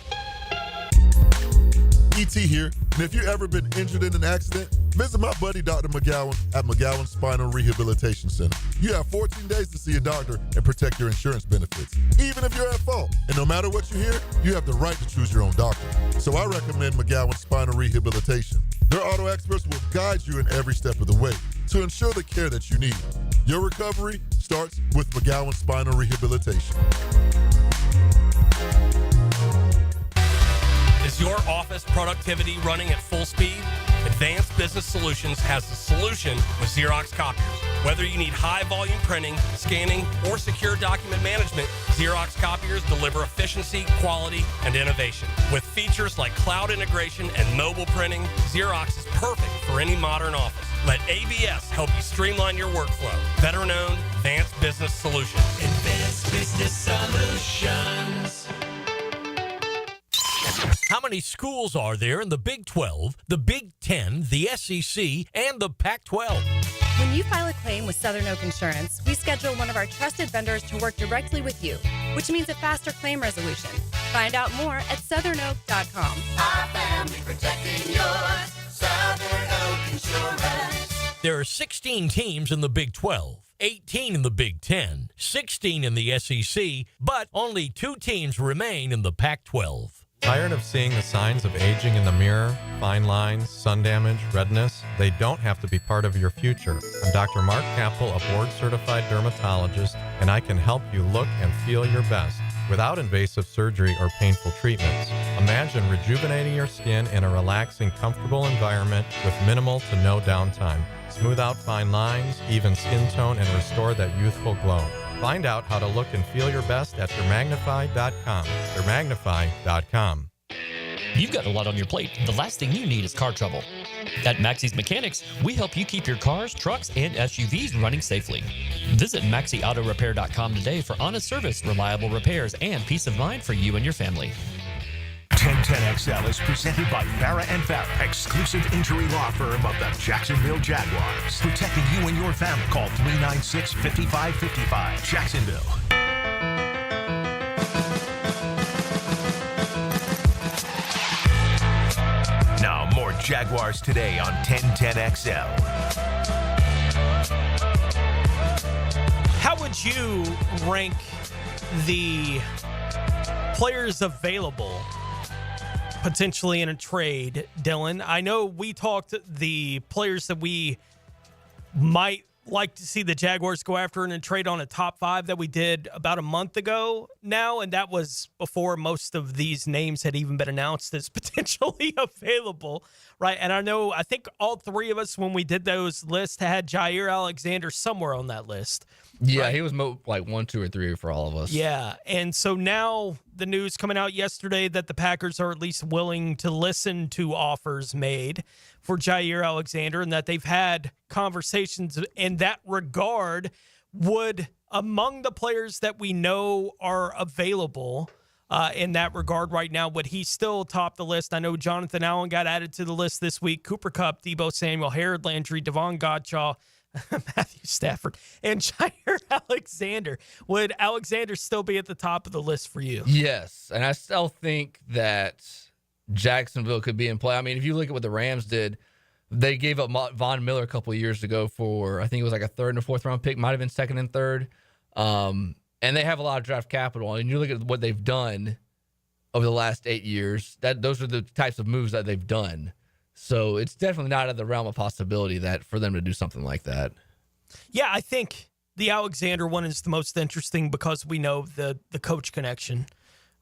ET here, and if you've ever been injured in an accident, visit my buddy Dr. McGowan at McGowan Spinal Rehabilitation Center. You have 14 days to see a doctor and protect your insurance benefits, even if you're at fault. And no matter what you hear, you have the right to choose your own doctor. So I recommend McGowan Spinal Rehabilitation. Their auto experts will guide you in every step of the way to ensure the care that you need. Your recovery starts with McGowan Spinal Rehabilitation. Is your office productivity running at full speed? Advanced Business Solutions has the solution with Xerox copiers. Whether you need high volume printing, scanning, or secure document management, Xerox copiers deliver efficiency, quality, and innovation. With features like cloud integration and mobile printing, Xerox is perfect for any modern office. Let ABS help you streamline your workflow. Veteran-owned Advanced Business Solutions. Advanced Business Solutions. How many schools are there in the Big 12, the Big 10, the SEC, and the Pac-12? When you file a claim with Southern Oak Insurance, we schedule one of our trusted vendors to work directly with you, which means a faster claim resolution. Find out more at southernoak.com. Our family protecting yours. Southern Oak Insurance. There are 16 teams in the Big 12. 18 in the Big 10, 16 in the SEC, but only 2 teams remain in the Pac-12. Tired of seeing the signs of aging in the mirror, fine lines, sun damage, redness? They don't have to be part of your future. I'm Dr. Mark Capel, a board-certified dermatologist, and I can help you look and feel your best without invasive surgery or painful treatments. Imagine rejuvenating your skin in a relaxing, comfortable environment with minimal to no downtime. Smooth out fine lines, even skin tone, and restore that youthful glow. Find out how to look and feel your best at dermagnify.com. dermagnify.com. You've got a lot on your plate. The last thing you need is car trouble. At Maxie's Mechanics, we help you keep your cars, trucks, and SUVs running safely. Visit MaxieAutoRepair.com today for honest service, reliable repairs, and peace of mind for you and your family. 1010XL is presented by Farah & Farah, exclusive injury law firm of the Jacksonville Jaguars. Protecting you and your family. Call 396-5555. Jacksonville. Now, more Jaguars Today on 1010XL. How would you rank the players available potentially in a trade, Dylan? I know we talked the players that we might like to see the Jaguars go after in a trade on a top 5 that we did about a month ago now, and that was before most of these names had even been announced as potentially available, right? And I think all three of us, when we did those lists, had Jair Alexander somewhere on that list. Yeah, right? he was like 1, 2, or 3 for all of us. Yeah, and so now the news coming out yesterday that the Packers are at least willing to listen to offers made for Jair Alexander, and that they've had conversations in that regard. Would, among the players that we know are available in that regard right now, would he still top the list? I know Jonathan Allen got added to the list this week. Cooper Kupp, Deebo Samuel, Harold Landry, Devon Godshaw, Matthew Stafford, and Jair Alexander. Would Alexander still be at the top of the list for you? Yes, and I still think that Jacksonville could be in play. I mean, if you look at what the Rams did, they gave up Von Miller a couple of years ago for, I think it was like a 3rd and a 4th round pick, might have been 2nd and 3rd. And they have a lot of draft capital. And you look at what they've done over the last 8 years, those are the types of moves that they've done. So it's definitely not out of the realm of possibility that for them to do something like that. Yeah, I think the Alexander one is the most interesting because we know the coach connection,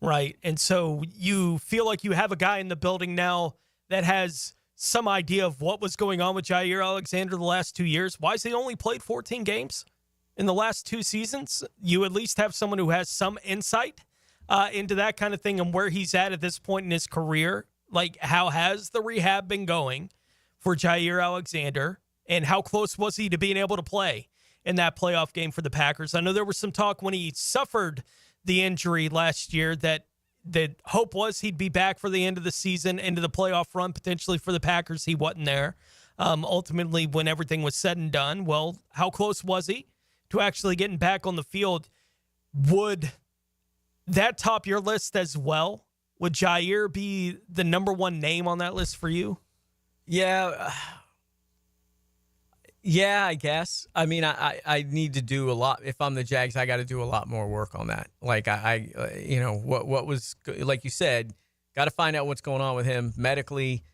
right? And so you feel like you have a guy in the building now that has some idea of what was going on with Jair Alexander the last 2 years. Why has he only played 14 games in the last 2 seasons? You at least have someone who has some insight into that kind of thing and where he's at this point in his career. Like, how has the rehab been going for Jair Alexander, and how close was he to being able to play in that playoff game for the Packers? I know there was some talk when he suffered the injury last year that the hope was he'd be back for the end of the season, into the playoff run, potentially for the Packers. He wasn't there. Ultimately, when everything was said and done, well, how close was he to actually getting back on the field? Would that top your list as well? Would Jair be the number one name on that list for you? Yeah. Yeah, I guess. I mean, I need to do a lot. If I'm the Jags, I got to do a lot more work on that. Like, what was, like you said, got to find out what's going on with him medically.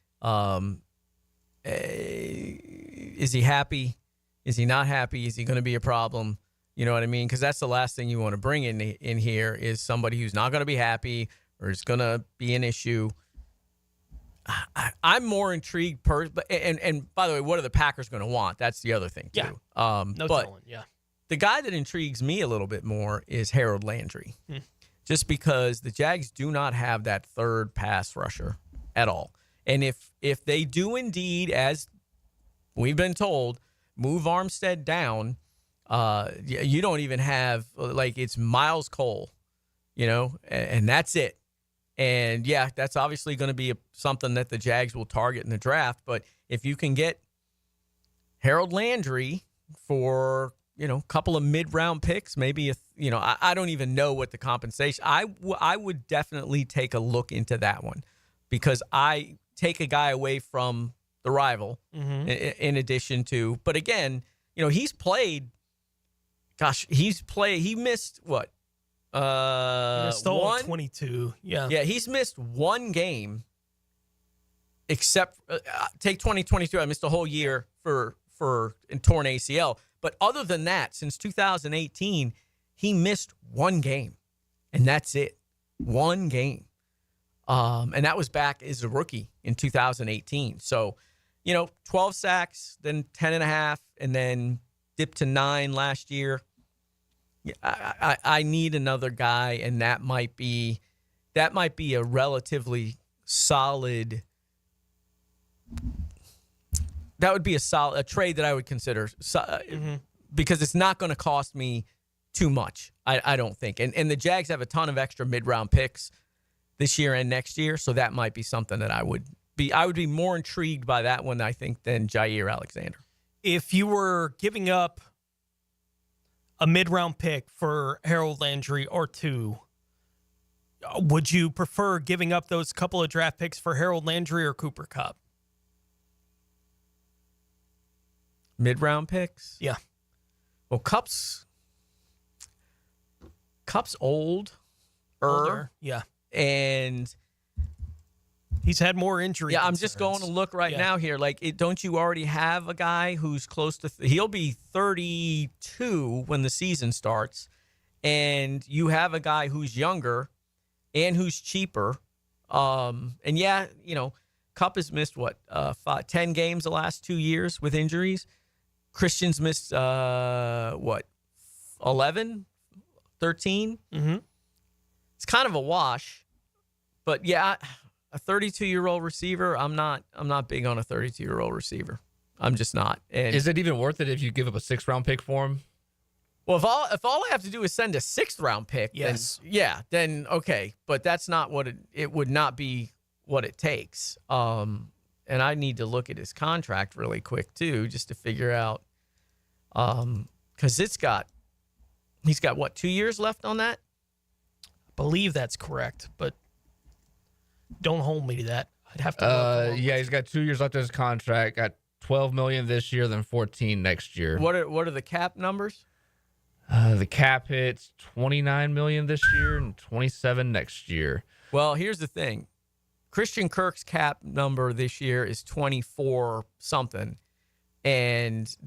Is he happy? Is he not happy? Is he going to be a problem? You know what I mean? Because that's the last thing you want to bring in here is somebody who's not going to be happy or is going to be an issue. I'm more intrigued. And by the way, what are the Packers going to want? That's the other thing, too. Yeah. No telling, yeah. The guy that intrigues me a little bit more is Harold Landry. Just because the Jags do not have that third pass rusher at all. And if they do indeed, as we've been told, move Armstead down, you don't even have, like, it's Miles Cole, and that's it. And, yeah, that's obviously going to be something that the Jags will target in the draft. But if you can get Harold Landry for, a couple of mid-round picks, maybe, I don't even know what the compensation. I would definitely take a look into that one because I take a guy away from the rival in addition to. But, again, he's played. Gosh, he missed what? He missed all 22. Yeah. Yeah, he's missed one game except take 2022. I missed a whole year for torn ACL. But other than that, since 2018, he missed one game. And that's it. One game. And that was back as a rookie in 2018. So, 12 sacks, then 10.5, and then dipped to 9 last year. I need another guy, and that might be a relatively solid. That would be a trade that I would consider because it's not going to cost me too much, I don't think. And the Jags have a ton of extra mid-round picks this year and next year, so that might be something that I would be more intrigued by that one, I think, than Jair Alexander. If you were giving up a mid-round pick for Harold Landry or two, would you prefer giving up those couple of draft picks for Harold Landry or Cooper Kupp? Mid-round picks? Yeah. Well, Kupp's older. Yeah. And he's had more injury Yeah, concerns. I'm just going to look now here. Like, don't you already have a guy who's close to he'll be 32 when the season starts, and you have a guy who's younger and who's cheaper. And yeah, Kupp has missed 10 games the last 2 years with injuries. Christian's missed 11, 13. Mm-hmm. It's kind of a wash, but yeah, a 32-year-old receiver. I'm not big on a 32-year-old receiver. I'm just not. And is it even worth it if you give up a 6th-round pick for him? Well, if all I have to do is send a 6th-round pick, then okay. But that's not what it would not be what it takes. And I need to look at his contract really quick too, just to figure out, because he's got what, 2 years left on that? I believe that's correct, but don't hold me to that. I'd have to. Yeah, he's got 2 years left on his contract. Got $12 million this year, then $14 next year. What are the cap numbers? The cap hits $29 million this year and $27 next year. Well, here's the thing. Christian Kirk's cap number this year is 24 something, and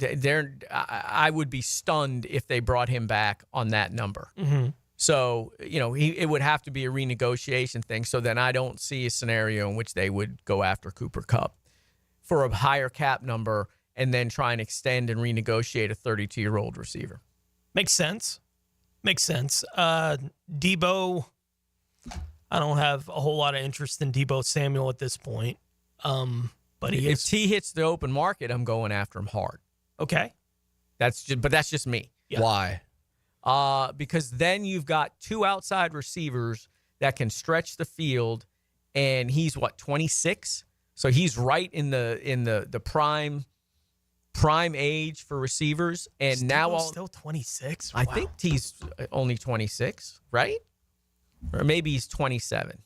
I would be stunned if they brought him back on that number. Mm-hmm. So it would have to be a renegotiation thing. So then I don't see a scenario in which they would go after Cooper Kupp for a higher cap number and then try and extend and renegotiate a 32-year-old receiver. Makes sense. Debo. I don't have a whole lot of interest in Debo Samuel at this point. But if he hits the open market, I'm going after him hard. Okay. That's just me. Yeah. Why? Because then you've got two outside receivers that can stretch the field, and he's 26, so he's right in the prime age for receivers. And now still 26. I think he's only 26, right? Or maybe he's 27.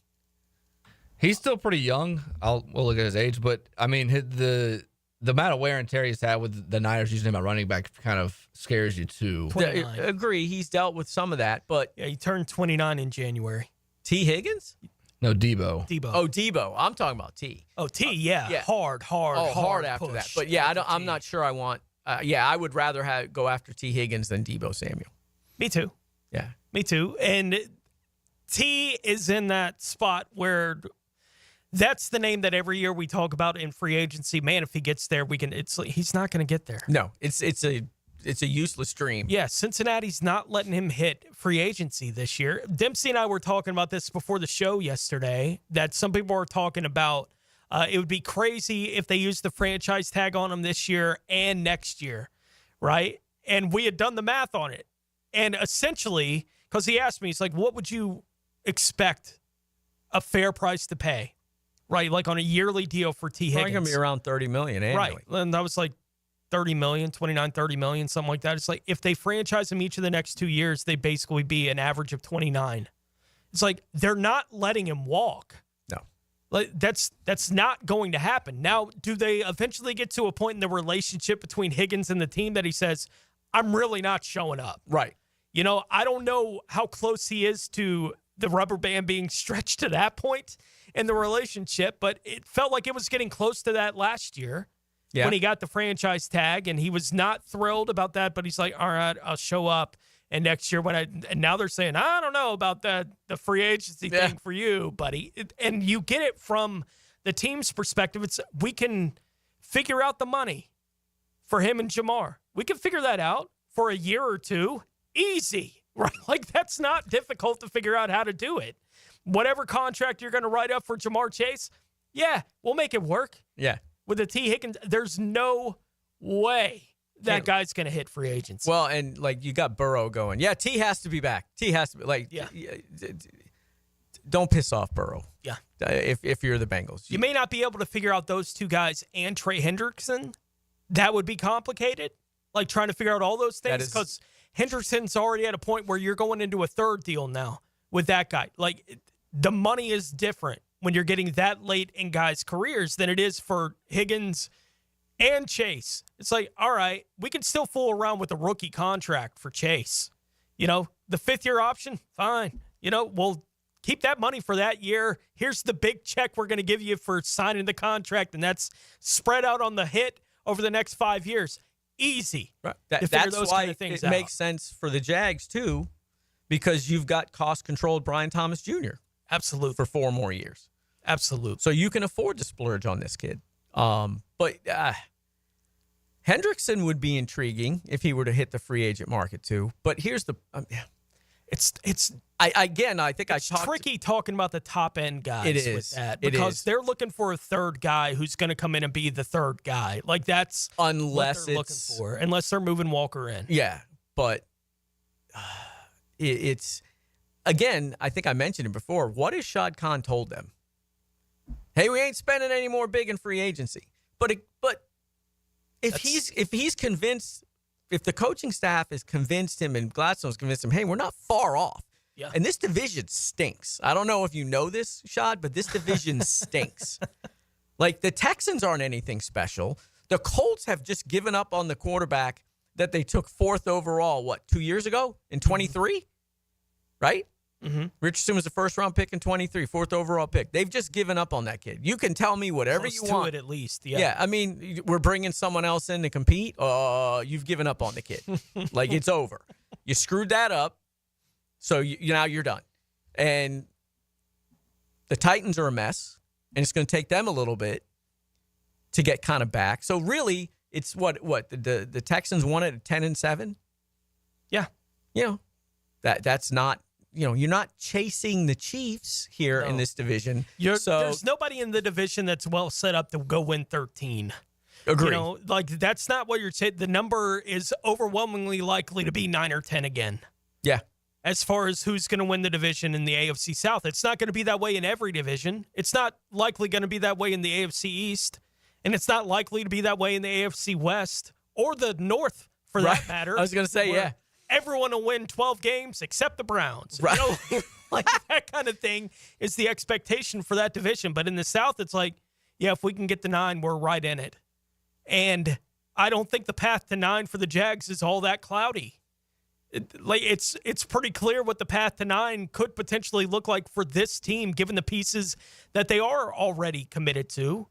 He's still pretty young. We'll look at his age, but I mean, the amount of wear and tear he's had with the Niners using him at running back kind of scares you too. Agree. He's dealt with some of that, but yeah, he turned 29 in January. T. Higgins? No, Debo. Oh, Debo. I'm talking about T. Oh, T. Yeah. Hard after push. that. But yeah, I'm not sure I want. I would rather go after T. Higgins than Debo Samuel. Me too. Yeah. Me too. And T is in that spot where that's the name that every year we talk about in free agency. Man, if he gets there, he's not going to get there. No, it's a useless dream. Yeah, Cincinnati's not letting him hit free agency this year. Dempsey and I were talking about this before the show yesterday, that some people are talking about it would be crazy if they used the franchise tag on him this year and next year, right? And we had done the math on it. And essentially, because he asked me, he's like, what would you expect a fair price to pay, right? Like on a yearly deal for T. Higgins. Probably going to be around $30 million annually. Right. And that was like 30 million, 29, 30 million, something like that. It's like if they franchise him each of the next 2 years, they basically be an average of 29. It's like they're not letting him walk. No. Like that's not going to happen. Now, do they eventually get to a point in the relationship between Higgins and the team that he says, I'm really not showing up? Right. I don't know how close he is to the rubber band being stretched to that point in the relationship, but it felt like it was getting close to that last year when he got the franchise tag, and he was not thrilled about that, but he's like, all right, I'll show up. And next year and now they're saying, I don't know about the free agency thing for you, buddy. And you get it from the team's perspective. We can figure out the money for him and Jamar. We can figure that out for a year or two. Easy, right? Like, that's not difficult to figure out how to do it. whatever contract you're going to write up for Jamar Chase, yeah, we'll make it work. Yeah. With the T. Higgins, there's no way that guy's going to hit free agency. Well, and like you got Burrow going. Yeah, T has to be back. T has to be don't piss off Burrow. Yeah. If you're the Bengals. You may not be able to figure out those two guys and Trey Hendrickson. That would be complicated. Like trying to figure out all those things because Hendrickson's already at a point where you're going into a third deal now with that guy. Like the money is different when you're getting that late in guys' careers than it is for Higgins and Chase. It's like, all right, we can still fool around with a rookie contract for Chase. You know, the 5th-year option, fine. You know, we'll keep that money for that year. Here's the big check we're going to give you for signing the contract, and that's spread out on the hit over the next 5 years. Easy. Right. That's why kind of things it makes sense for the Jags, too, because you've got cost-controlled Brian Thomas Jr. Absolutely. For 4 more years. Absolutely. So you can afford to splurge on this kid. But Hendrickson would be intriguing if he were to hit the free agent market too. But here's the, it's tricky talking about the top end guys. It is with that because they're looking for a third guy who's going to come in and be the third guy. Like that's unless what they're looking for, unless they're moving Walker in. Yeah, but it's again. I think I mentioned it before. What has Shad Khan told them? Hey, we ain't spending any more big in free agency. But if he's convinced, if the coaching staff has convinced him and Gladstone's convinced him, hey, we're not far off. Yeah. And this division stinks. I don't know if you know this, Shad, but this division stinks. Like the Texans aren't anything special. The Colts have just given up on the quarterback that they took 4th overall, 2 years ago in 23? Right? Mm-hmm. Richardson was the 1st-round pick in 23, 4th overall pick. They've just given up on that kid. You can tell me whatever Close you to want. it at least, yeah. Yeah, I mean, we're bringing someone else in to compete. You've given up on the kid. Like, it's over. You screwed that up, so now you're done. And the Titans are a mess, and it's going to take them a little bit to get kind of back. So, really, it's what the Texans won it at 10-7? Yeah. You know, that's not... You know, you're not chasing the Chiefs here in this division. There's nobody in the division that's well set up to go win 13. Agree. You know, like that's not what you're saying. The number is overwhelmingly likely to be 9 or 10 again. Yeah. As far as who's going to win the division in the AFC South, it's not going to be that way in every division. It's not likely going to be that way in the AFC East, and it's not likely to be that way in the AFC West or the North for that matter. I was going to say, yeah. Everyone will win 12 games except the Browns. Right. You know, like that kind of thing is the expectation for that division. But in the South, it's like, yeah, if we can get to 9, we're right in it. And I don't think the path to 9 for the Jags is all that cloudy. It's pretty clear what the path to 9 could potentially look like for this team, given the pieces that they are already committed to.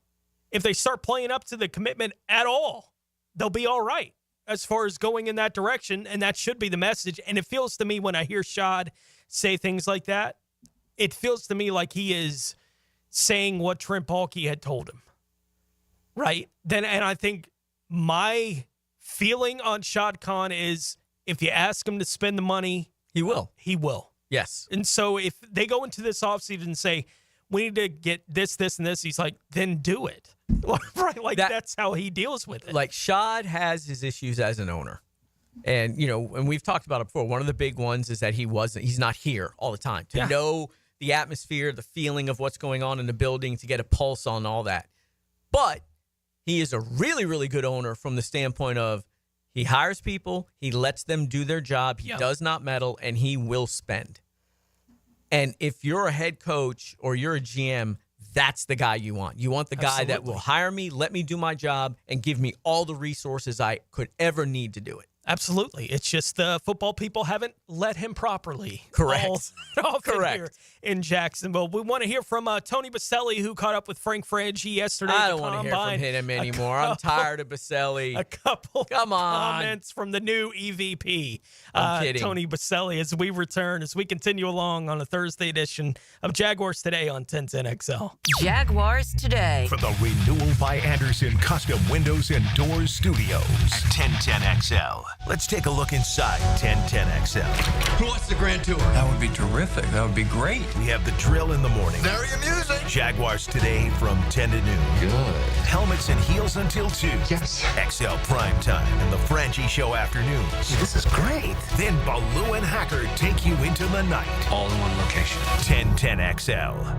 If they start playing up to the commitment at all, they'll be all right as far as going in that direction, and that should be the message. And it feels to me when I hear Shad say things like that, it feels to me like he is saying what Trent Baalke had told him, right? And I think my feeling on Shad Khan is if you ask him to spend the money, he will. He will. Yes. And so if they go into this offseason and say, we need to get this, this, and this, he's like, then do it. Right? Like that's how he deals with it. Like Shad has his issues as an owner. And, you know, and we've talked about it before. One of the big ones is that he's not here all the time to know the atmosphere, the feeling of what's going on in the building, to get a pulse on all that. But he is a really, really good owner from the standpoint of he hires people, he lets them do their job, he does not meddle, and he will spend. And if you're a head coach or you're a GM, that's the guy you want. You want the guy that will hire me, let me do my job, and give me all the resources I could ever need to do it. Absolutely. It's just the football people haven't led him properly. Correct. Correct. Here in Jacksonville. We want to hear from Tony Baselli, who caught up with Frank Frangie yesterday. I don't want to hear from him anymore. I'm tired of Baselli. A couple Come on. comments from the new EVP. I'm kidding. Tony Baselli, as we return, as we continue along on a Thursday edition of Jaguars Today on 1010XL. Jaguars Today. From the Renewal by Anderson Custom Windows and Doors Studios at 1010XL. Let's take a look inside 1010XL. Who wants the Grand Tour? That would be terrific. That would be great. We have the drill in the morning. Very amusing. Jaguars Today from 10 to noon. Good. Helmets and heels until 2. Yes. XL Prime Time and the Frangie Show afternoons. This is great. Then Baloo and Hacker take you into the night. All in one location. 1010XL.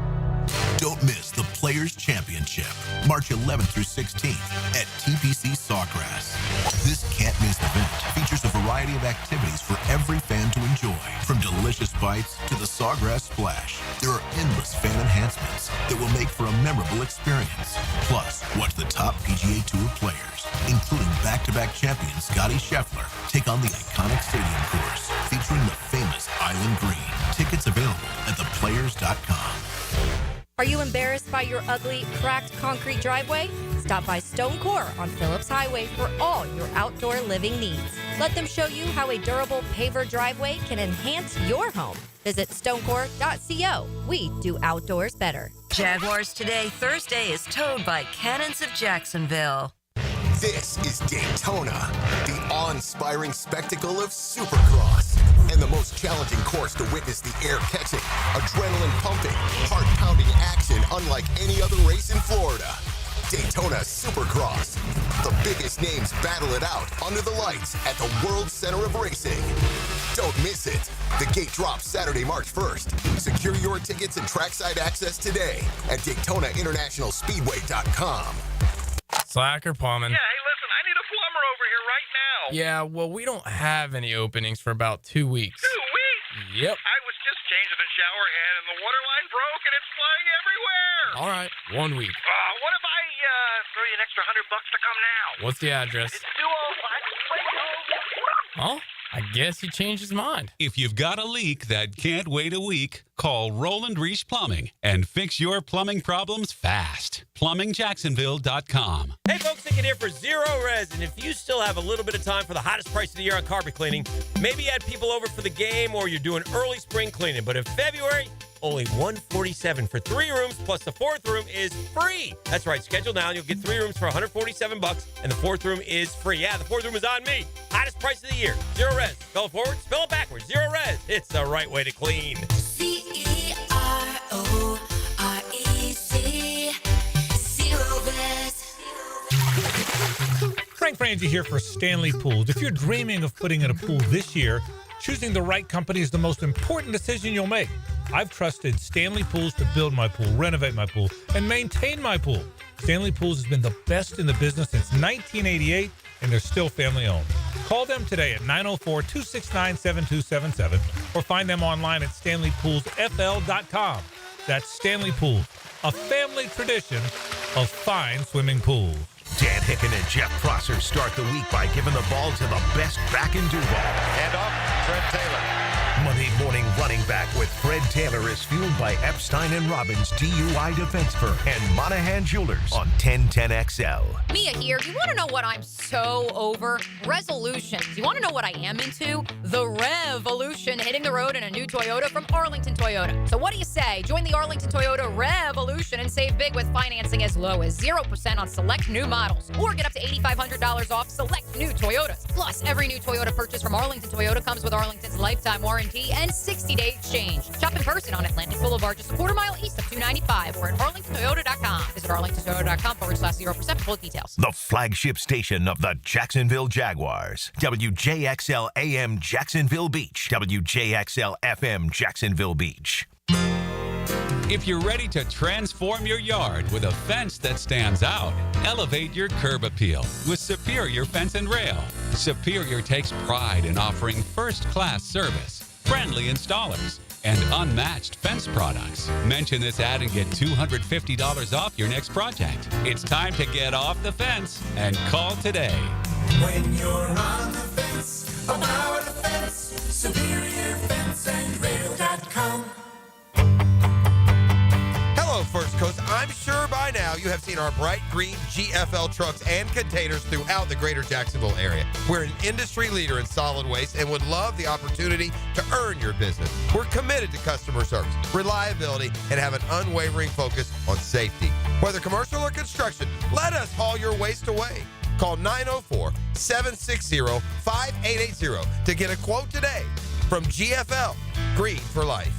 Don't miss the Players' Championship, March 11th through 16th at TPC Sawgrass. This can't-miss event features a variety of activities for every fan to enjoy, from delicious bites to the Sawgrass Splash. There are endless fan enhancements that will make for a memorable experience. Plus, watch the top PGA Tour players, including back-to-back champion Scottie Scheffler, take on the iconic stadium course featuring the famous Island Green. Tickets available at theplayers.com. Are you embarrassed by your ugly, cracked concrete driveway? Stop by Stone Core on Phillips Highway for all your outdoor living needs. Let them show you how a durable paver driveway can enhance your home. Visit stonecore.co. We do outdoors better. Jaguars Today Thursday is towed by Cannons of Jacksonville. This is Daytona, the awe-inspiring spectacle of Supercross, and the most challenging course to witness the air-catching, adrenaline-pumping, heart-pounding action unlike any other race in Florida. Daytona Supercross. The biggest names battle it out under the lights at the World Center of Racing. Don't miss it. The gate drops Saturday, March 1st. Secure your tickets and trackside access today at DaytonaInternationalSpeedway.com. Slacker plumbing. Yeah, hey, listen, I need a plumber over here right now. Yeah, well, we don't have any openings for about 2 weeks. 2 weeks? Yep. I was just changing the shower head and the water line broke and it's flying everywhere. All right, 1 week. What if I throw you an extra $100 to come now? What's the address? It's 205. Oh, I guess he changed his mind. If you've got a leak that can't wait a week, call Roland Reich Plumbing and fix your plumbing problems fast. PlumbingJacksonville.com. Hey folks, Nick here for Zero Res, and if you still have a little bit of time for the hottest price of the year on carpet cleaning, maybe you had people over for the game or you're doing early spring cleaning, but in February, only $147 for 3 rooms, plus the 4th room is free. That's right, schedule now and you'll get 3 rooms for $147, and the 4th room is free. Yeah, the 4th room is on me. Hottest price of the year. Zero Res. Spell it forward, spell it backwards. Zero Res. It's the right way to clean. CEROREC. Zero Res. Frank Frangie here for Stanley Pools. If you're dreaming of putting in a pool this year, choosing the right company is the most important decision you'll make. I've trusted Stanley Pools to build my pool, renovate my pool, and maintain my pool. Stanley Pools has been the best in the business since 1988, and they're still family-owned. Call them today at 904-269-7277 or find them online at StanleyPoolsFL.com. That's Stanley Pools, a family tradition of fine swimming pools. Dan Hicken and Jeff Prosser start the week by giving the ball to the best back in Duval. And off, Fred Taylor. Monday morning running back with Fred Taylor is fueled by Epstein & Robbins DUI defense firm and Monahan Jewelers on 1010XL. Mia here. You want to know what I'm so over? Resolutions. You want to know what I am into? The revolution, hitting the road in a new Toyota from Arlington Toyota. So what do you say? Join the Arlington Toyota Revolution and save big with financing as low as 0% on select new models. Or get up to $8,500 off select new Toyotas. Plus, every new Toyota purchase from Arlington Toyota comes with Arlington's lifetime warranty and 60-day exchange. Shop in person on Atlantic Boulevard, just a quarter-mile east of 295, or at arlingtontoyota.com. Visit arlingtontoyota.com/0% for full details. The flagship station of the Jacksonville Jaguars. WJXL AM Jacksonville Beach. WJXL FM Jacksonville Beach. If you're ready to transform your yard with a fence that stands out, elevate your curb appeal with Superior Fence and Rail. Superior takes pride in offering first-class service, friendly installers, and unmatched fence products. Mention this ad and get $250 off your next project. It's time to get off the fence and call today. When you're on the fence, about the fence, SuperiorFenceandRail.com. Hello, First Coast. I'm sure by now you have seen our bright green GFL trucks and containers throughout the greater Jacksonville area. We're an industry leader in solid waste and would love the opportunity to earn your business. We're committed to customer service, reliability, and have an unwavering focus on safety. Whether commercial or construction, let us haul your waste away. Call 904-760-5880 to get a quote today from GFL, Green for Life.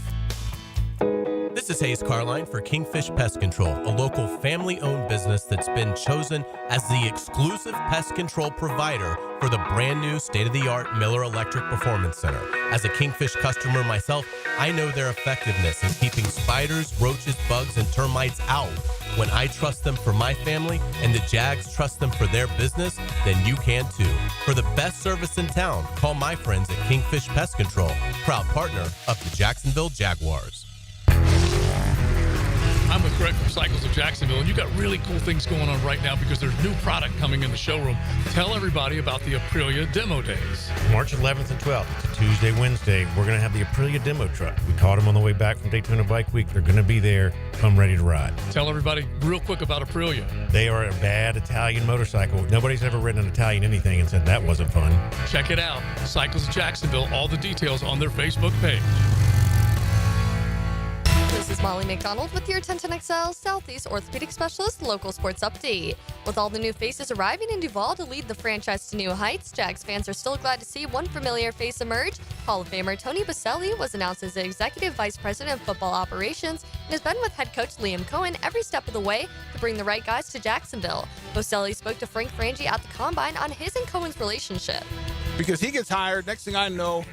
This is Hayes Carline for Kingfish Pest Control, a local family-owned business that's been chosen as the exclusive pest control provider for the brand new state-of-the-art Miller Electric Performance Center. As a Kingfish customer myself, I know their effectiveness in keeping spiders, roaches, bugs, and termites out. When I trust them for my family and the Jags trust them for their business, then you can too. For the best service in town, call my friends at Kingfish Pest Control, proud partner of the Jacksonville Jaguars. I'm with Greg from Cycles of Jacksonville, and you got really cool things going on right now because there's new product coming in the showroom. Tell everybody about the Aprilia Demo Days. March 11th and 12th. It's a Tuesday, Wednesday. We're going to have the Aprilia Demo Truck. We caught them on the way back from Daytona Bike Week. They're going to be there. Come ready to ride. Tell everybody real quick about Aprilia. They are a bad Italian motorcycle. Nobody's ever ridden an Italian anything and said that wasn't fun. Check it out. Cycles of Jacksonville. All the details on their Facebook page. This is Molly McDonald with your 1010XL Southeast Orthopedic Specialist local sports update. With all the new faces arriving in Duval to lead the franchise to new heights, Jags fans are still glad to see one familiar face emerge. Hall of Famer Tony Boselli was announced as the Executive Vice President of Football Operations and has been with head coach Liam Cohen every step of the way to bring the right guys to Jacksonville. Boselli spoke to Frank Frangie at the Combine on his and Cohen's relationship. Because he gets hired, next thing I know,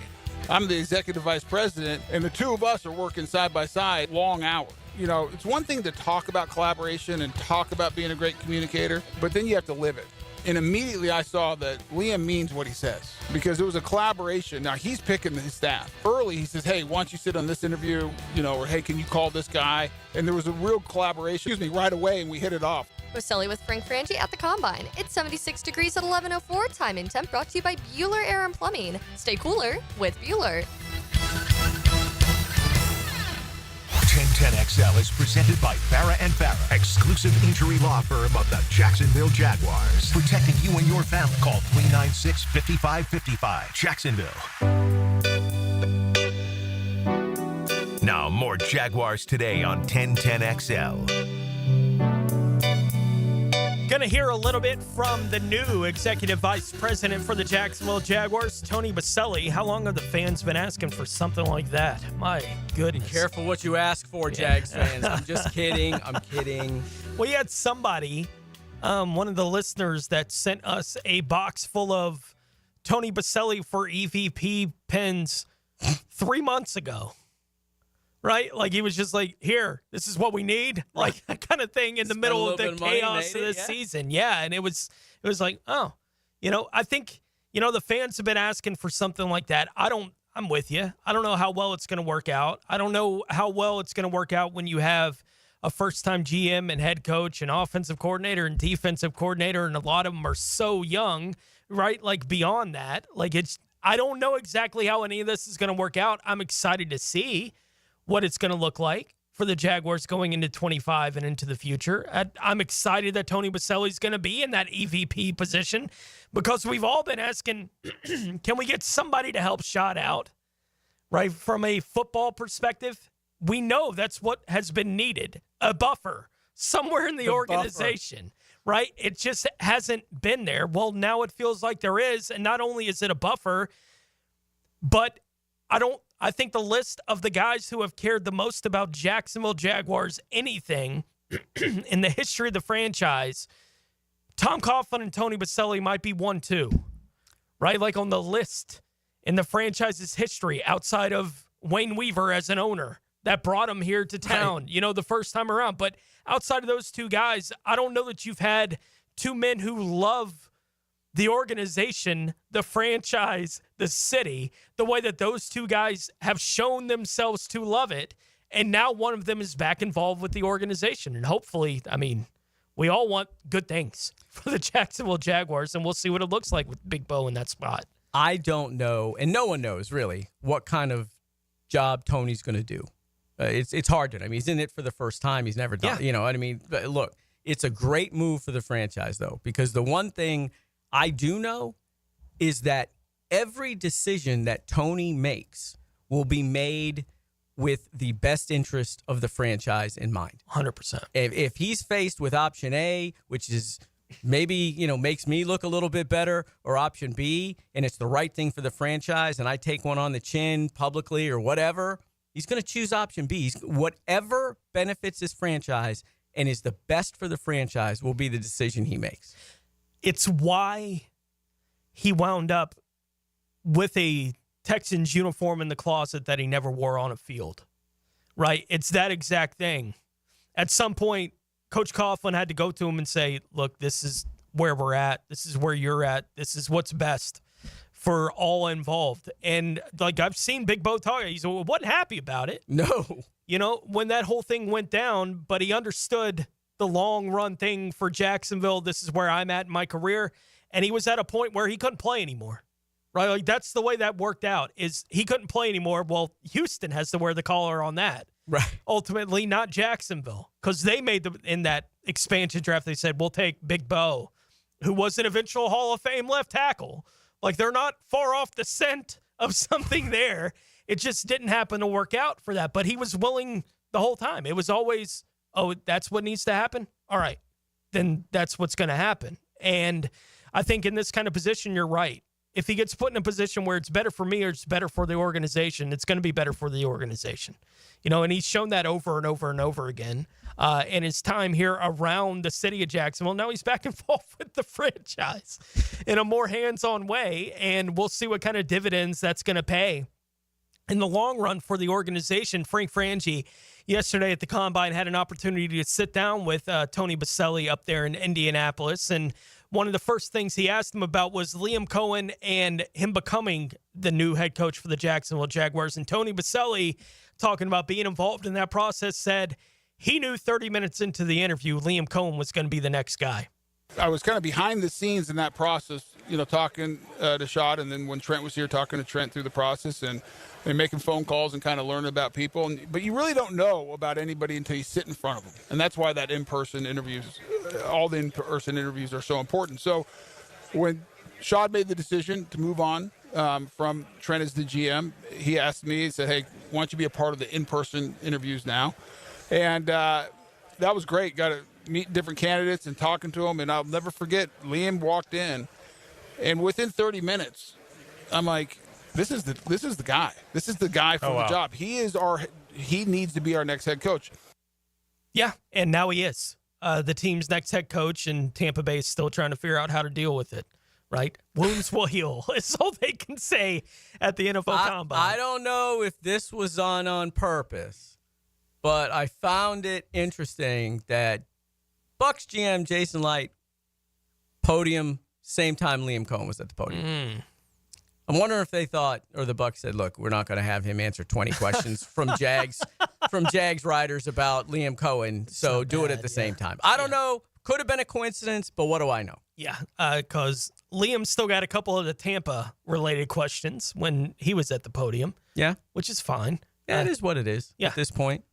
I'm the executive vice president, and the two of us are working side by side, long hours. You know, it's one thing to talk about collaboration and talk about being a great communicator, but then you have to live it. And immediately I saw that Liam means what he says because it was a collaboration. Now, he's picking his staff. Early, he says, hey, why don't you sit on this interview, or hey, can you call this guy? And there was a real collaboration, right away, and we hit it off. Boselli with Frank Frangie at the Combine. It's 76 degrees at 11:04. Time and temp brought to you by Bueller Air and Plumbing. Stay cooler with Bueller. 1010XL is presented by Farah & Farah, exclusive injury law firm of the Jacksonville Jaguars. Protecting you and your family. Call 396-5555. Jacksonville. Now, more Jaguars Today on 1010XL. Going to hear a little bit from the new executive vice president for the Jacksonville Jaguars, Tony Boselli. How long have the fans been asking for something like that? My goodness. Be careful what you ask for, Jags fans. I'm just kidding. I'm kidding. Well, you had somebody, one of the listeners that sent us a box full of Tony Boselli for EVP pens 3 months ago. Right? Like he was just like, here, this is what we need. Like that kind of thing in the middle of the chaos of this season. Yeah. And it was like, oh, I think, the fans have been asking for something like that. I'm with you. I don't know how well it's going to work out. I don't know how well it's going to work out when you have a first-time GM and head coach and offensive coordinator and defensive coordinator. And a lot of them are so young, right? Like beyond that, I don't know exactly how any of this is going to work out. I'm excited to see what it's going to look like for the Jaguars going into 25 and into the future. I'm excited that Tony Boselli is going to be in that EVP position because we've all been asking, can we get somebody to help Shad out, right? From a football perspective, we know that's what has been needed, a buffer somewhere in the organization, right? It just hasn't been there. Well, now it feels like there is, and not only is it a buffer, but I think the list of the guys who have cared the most about Jacksonville Jaguars anything in the history of the franchise, Tom Coughlin and Tony Boselli might be 1-2, right? Like on the list in the franchise's history outside of Wayne Weaver as an owner that brought him here to town, the first time around. But outside of those two guys, I don't know that you've had two men who love the organization, the franchise, the city, the way that those two guys have shown themselves to love it. And now one of them is back involved with the organization. And hopefully, we all want good things for the Jacksonville Jaguars, and we'll see what it looks like with Big Bo in that spot. I don't know, and no one knows really what kind of job Tony's going to do. It's hard to. He's in it for the first time. He's never done. Yeah. But look, it's a great move for the franchise though, because the one thing I do know is that every decision that Tony makes will be made with the best interest of the franchise in mind. 100%. If he's faced with option A, which is maybe, makes me look a little bit better, or option B, and it's the right thing for the franchise, and I take one on the chin publicly or whatever, he's going to choose option B. Whatever benefits his franchise and is the best for the franchise will be the decision he makes. It's why he wound up with a Texans uniform in the closet that he never wore on a field, right? It's that exact thing. At some point, Coach Coughlin had to go to him and say, look, this is where we're at. This is where you're at. This is what's best for all involved. And, I've seen Big Bo talk. He wasn't happy about it. No. When that whole thing went down, but he understood the long-run thing for Jacksonville. This is where I'm at in my career. And he was at a point where he couldn't play anymore. Right? That's the way that worked out, is he couldn't play anymore. Well, Houston has to wear the collar on that. Right. Ultimately, not Jacksonville, because they made in that expansion draft, they said, we'll take Big Bo, who was an eventual Hall of Fame left tackle. They're not far off the scent of something there. It just didn't happen to work out for that. But he was willing the whole time. It was always, that's what needs to happen? All right, then that's what's going to happen. And I think in this kind of position, you're right. If he gets put in a position where it's better for me or it's better for the organization, it's going to be better for the organization. And he's shown that over and over and over again in his time here around the city of Jacksonville. Now he's back involved with the franchise in a more hands-on way, and we'll see what kind of dividends that's going to pay in the long run for the organization. Frank Frangie yesterday at the Combine had an opportunity to sit down with Tony Boselli up there in Indianapolis, and one of the first things he asked him about was Liam Cohen and him becoming the new head coach for the Jacksonville Jaguars. And Tony Boselli, talking about being involved in that process, said he knew 30 minutes into the interview Liam Cohen was going to be the next guy. I was kind of behind the scenes in that process, talking to Shad, and then when Trent was here, talking to Trent through the process and making phone calls and kind of learning about people. But you really don't know about anybody until you sit in front of them. And that's why that in-person interviews, all the in-person interviews are so important. So when Shad made the decision to move on from Trent as the GM, he asked me, he said, hey, why don't you be a part of the in-person interviews now? And that was great. Got to meet different candidates and talking to them. And I'll never forget, Liam walked in, and within 30 minutes, I'm like, This is the guy. This is the guy for the job. He needs to be our next head coach. Yeah, and now he is. The team's next head coach, and Tampa Bay is still trying to figure out how to deal with it, right? Wounds will heal. It's all they can say at the NFL Combine. I don't know if this was on purpose, but I found it interesting that Bucs GM Jason Light, podium, same time Liam Cohen was at the podium. I'm wondering if they thought, or the Bucs said, look, we're not going to have him answer 20 questions from Jags riders about Liam Cohen, so do it at the same time. I don't know. Could have been a coincidence, but what do I know? Yeah, because Liam still got a couple of the Tampa-related questions when he was at the podium. Yeah. Which is fine. Yeah, it is what it is at this point.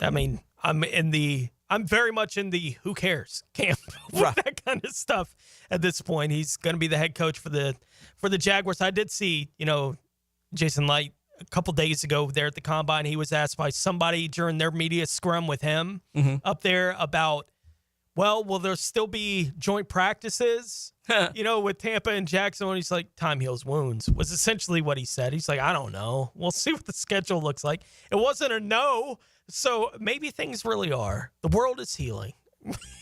I mean, I'm very much in the who cares camp with that kind of stuff at this point. He's going to be the head coach for the Jaguars. I did see, Jason Light a couple days ago there at the Combine. He was asked by somebody during their media scrum with him up there about, well, will there still be joint practices, with Tampa and Jacksonville? And he's like, time heals wounds was essentially what he said. He's like, I don't know. We'll see what the schedule looks like. It wasn't a no. So maybe things really are. The world is healing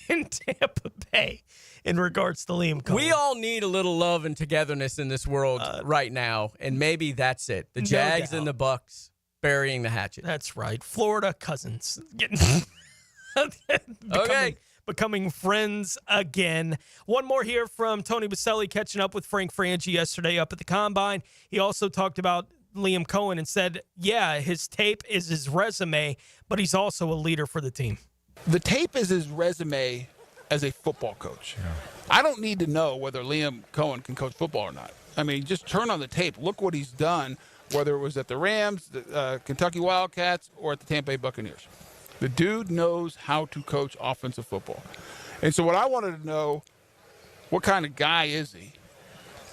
in Tampa Bay in regards to Liam Cohen. We all need a little love and togetherness in this world right now, and maybe that's it. The Jags and the Bucs burying the hatchet. That's right. Florida cousins getting becoming friends again. One more here from Tony Boselli catching up with Frank Frangie yesterday up at the Combine. He also talked about Liam Cohen and said, yeah, his tape is his resume, but he's also a leader for the team. The tape is his resume as a football coach. Yeah. I don't need to know whether Liam Cohen can coach football or not. I mean, just turn on the tape. Look what he's done, whether it was at the Rams, the Kentucky Wildcats, or at the Tampa Bay Buccaneers. The dude knows how to coach offensive football. And so what I wanted to know, what kind of guy is he?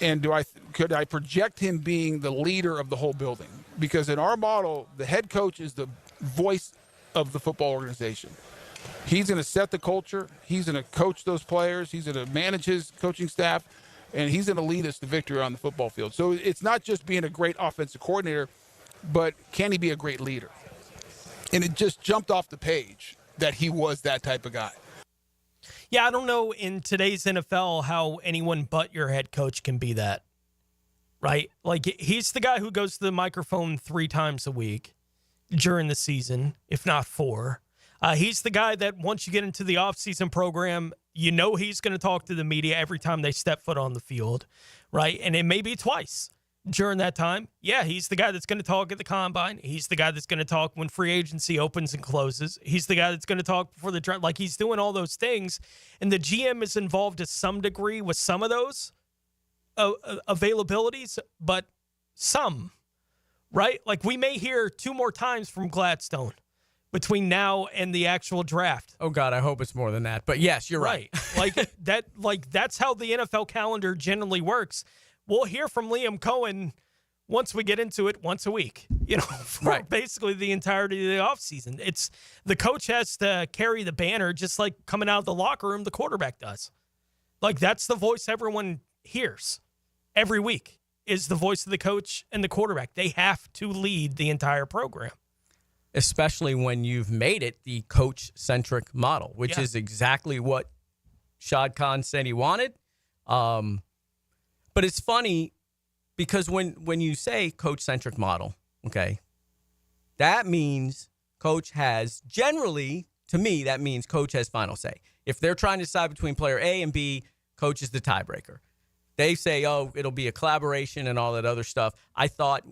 And could I project him being the leader of the whole building? Because in our model, the head coach is the voice of the football organization. He's going to set the culture. He's going to coach those players. He's going to manage his coaching staff, and he's going to lead us to victory on the football field. So it's not just being a great offensive coordinator, but can he be a great leader? And it just jumped off the page that he was that type of guy. Yeah, I don't know in today's NFL how anyone but your head coach can be that, right? Like, he's the guy who goes to the microphone 3 times a week during the season, if not 4. He's the guy that once you get into the offseason program, you know he's going to talk to the media every time they step foot on the field, right? And it may be twice during that time. Yeah, he's the guy that's going to talk at the combine. He's the guy that's going to talk when free agency opens and closes. He's the guy that's going to talk before the draft. Like, he's doing all those things. And the GM is involved to some degree with some of those availabilities, but some, right? Like, we may hear 2 more times from Gladstone between now and the actual draft. Oh God, I hope it's more than that. But yes, you're right. That's how the NFL calendar generally works. We'll hear from Liam Cohen once we get into it once a week, for basically the entirety of the offseason. It's the coach has to carry the banner just like coming out of the locker room, the quarterback does. Like, that's the voice everyone hears every week is the voice of the coach and the quarterback. They have to lead the entire program. Especially when you've made it the coach-centric model, which is exactly what Shad Khan said he wanted. But it's funny because when you say coach-centric model, okay, that means coach has generally, to me, that means coach has final say. If they're trying to decide between player A and B, coach is the tiebreaker. They say, oh, it'll be a collaboration and all that other stuff. I thought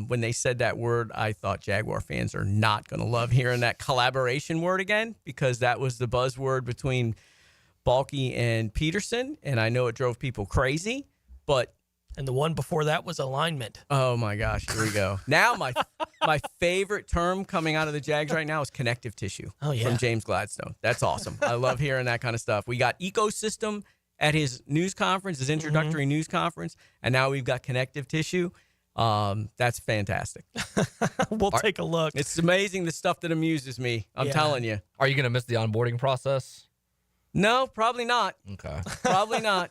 when they said that word, I thought Jaguar fans are not going to love hearing that collaboration word again because that was the buzzword between Balky and Peterson, and I know it drove people crazy. And the one before that was alignment. Oh, my gosh. Here we go. Now my favorite term coming out of the Jags right now is connective tissue from James Gladstone. That's awesome. I love hearing that kind of stuff. We got ecosystem at his news conference, his introductory news conference, and now we've got connective tissue. That's fantastic. We'll take a look. It's amazing the stuff that amuses me. I'm telling you. Are you going to miss the onboarding process? No, probably not. Okay. Probably not.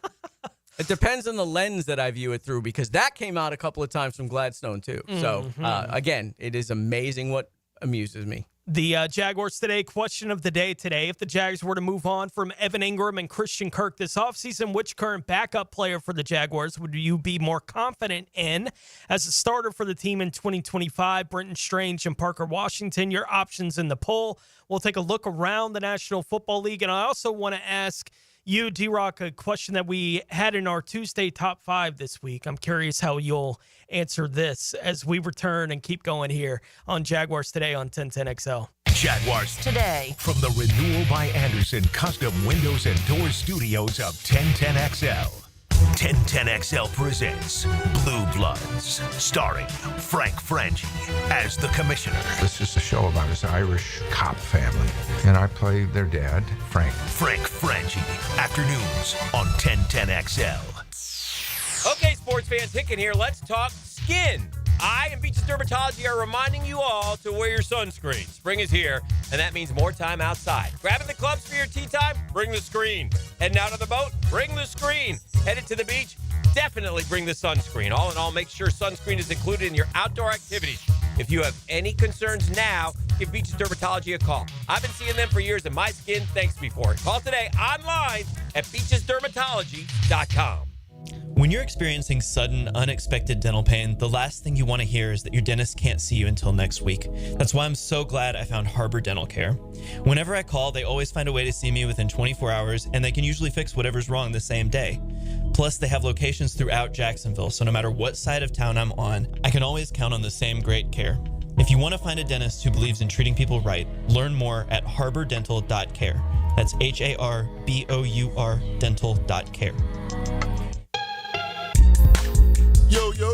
It depends on the lens that I view it through because that came out a couple of times from Gladstone too. So, again, it is amazing what amuses me. The Jaguars Today question of the day today. If the Jags were to move on from Evan Engram and Christian Kirk this offseason, which current backup player for the Jaguars would you be more confident in as a starter for the team in 2025? Brenton Strange and Parker Washington, your options in the poll. We'll take a look around the National Football League. And I also want to ask you, D-Rock, a question that we had in our Tuesday top 5 this week. I'm curious how you'll answer this as we return and keep going here on Jaguars Today on 1010XL. Jaguars Today. From the Renewal by Anderson Custom Windows and Doors Studios of 1010XL. 1010XL presents Blue Bloods, starring Frank Frangie as the commissioner. This is a show about his Irish cop family, and I play their dad, Frank. Frank Frangie, afternoons on 1010XL. Okay, sports fans, Hicken here. Let's talk skin. I and Beaches Dermatology are reminding you all to wear your sunscreen. Spring is here, and that means more time outside. Grabbing the clubs for your tea time? Bring the screen. Heading out on the boat? Bring the screen. Headed to the beach? Definitely bring the sunscreen. All in all, make sure sunscreen is included in your outdoor activities. If you have any concerns now, give Beaches Dermatology a call. I've been seeing them for years, and my skin thanks me for it. Call today online at beachesdermatology.com. When you're experiencing sudden, unexpected dental pain, the last thing you want to hear is that your dentist can't see you until next week. That's why I'm so glad I found Harbor Dental Care. Whenever I call, they always find a way to see me within 24 hours, and they can usually fix whatever's wrong the same day. Plus, they have locations throughout Jacksonville, so no matter what side of town I'm on, I can always count on the same great care. If you want to find a dentist who believes in treating people right, learn more at harbordental.care. That's HARBOUR dental.care.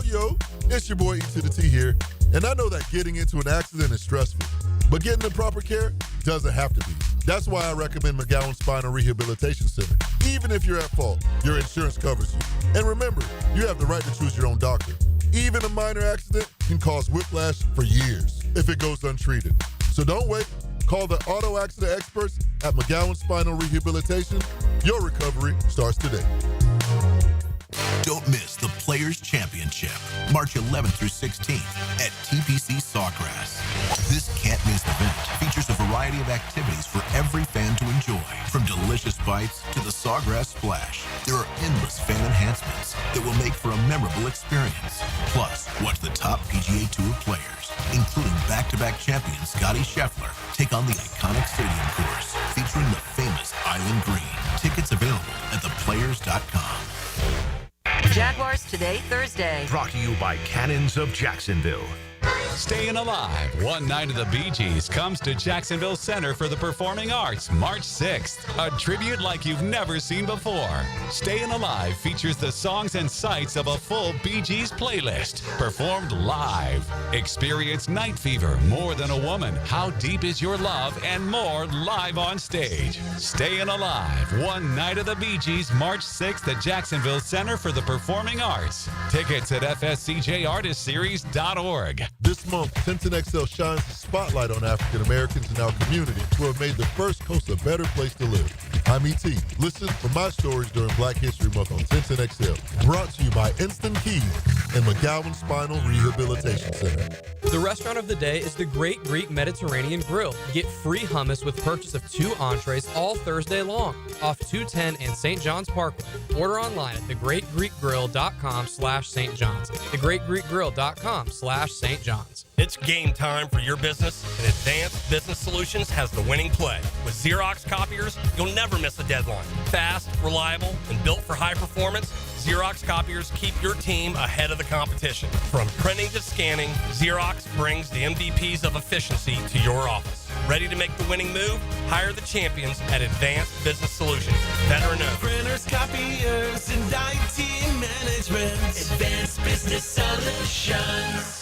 Yo, it's your boy E to the T here, and I know that getting into an accident is stressful, but getting the proper care doesn't have to be. That's why I recommend McGowan Spinal Rehabilitation Center. Even if you're at fault, your insurance covers you. And remember, you have the right to choose your own doctor. Even a minor accident can cause whiplash for years if it goes untreated. So don't wait. Call the auto accident experts at McGowan Spinal Rehabilitation. Your recovery starts today. Don't miss the Players' Championship, March 11th through 16th at TPC Sawgrass. This can't-miss event features a variety of activities for every fan to enjoy, from delicious bites to the Sawgrass Splash. There are endless fan enhancements that will make for a memorable experience. Plus, watch the top PGA Tour players, including back-to-back champion Scottie Scheffler, take on the iconic stadium course featuring the famous Island Green. Tickets available at theplayers.com. Jaguars Today, Thursday. Brought to you by Cannons of Jacksonville. Staying Alive, one night of the Bee Gees, comes to Jacksonville Center for the Performing Arts March 6th. A tribute like you've never seen before. Staying Alive features the songs and sights of a full Bee Gees playlist, performed live. Experience Night Fever, More Than a Woman, How Deep Is Your Love, and more live on stage. Staying Alive, one night of the Bee Gees, March 6th at Jacksonville Center for the Performing Arts. Tickets at fscjartistseries.org. This month, 1010XL shines the spotlight on African Americans in our community who have made the First Coast a better place to live. I'm E.T. Listen for my stories during Black History Month on 1010XL. Brought to you by Instant Keys and McGowan Spinal Rehabilitation Center. The restaurant of the day is the Great Greek Mediterranean Grill. Get free hummus with purchase of 2 entrees all Thursday long, off 210 and St. John's Parkway. Order online at thegreatgreekgrill.com/St. John's. thegreatgreekgrill.com/St. John's. It's game time for your business, and Advanced Business Solutions has the winning play. With Xerox copiers, you'll never miss a deadline. Fast, reliable, and built for high performance, Xerox copiers keep your team ahead of the competition. From printing to scanning, Xerox brings the MVPs of efficiency to your office. Ready to make the winning move? Hire the champions at Advanced Business Solutions. Veteran owned. Printers, copiers, and IT management. Advanced Business Solutions.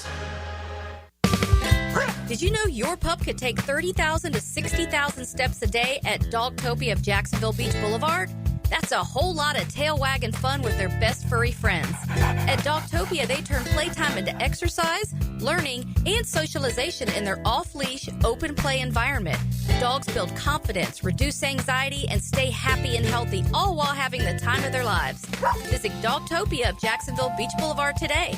Did you know your pup could take 30,000 to 60,000 steps a day at Dogtopia of Jacksonville Beach Boulevard? That's a whole lot of tail wagging fun with their best furry friends. At Dogtopia, they turn playtime into exercise, learning, and socialization in their off-leash, open play environment. Dogs build confidence, reduce anxiety, and stay happy and healthy, all while having the time of their lives. Visit Dogtopia of Jacksonville Beach Boulevard today.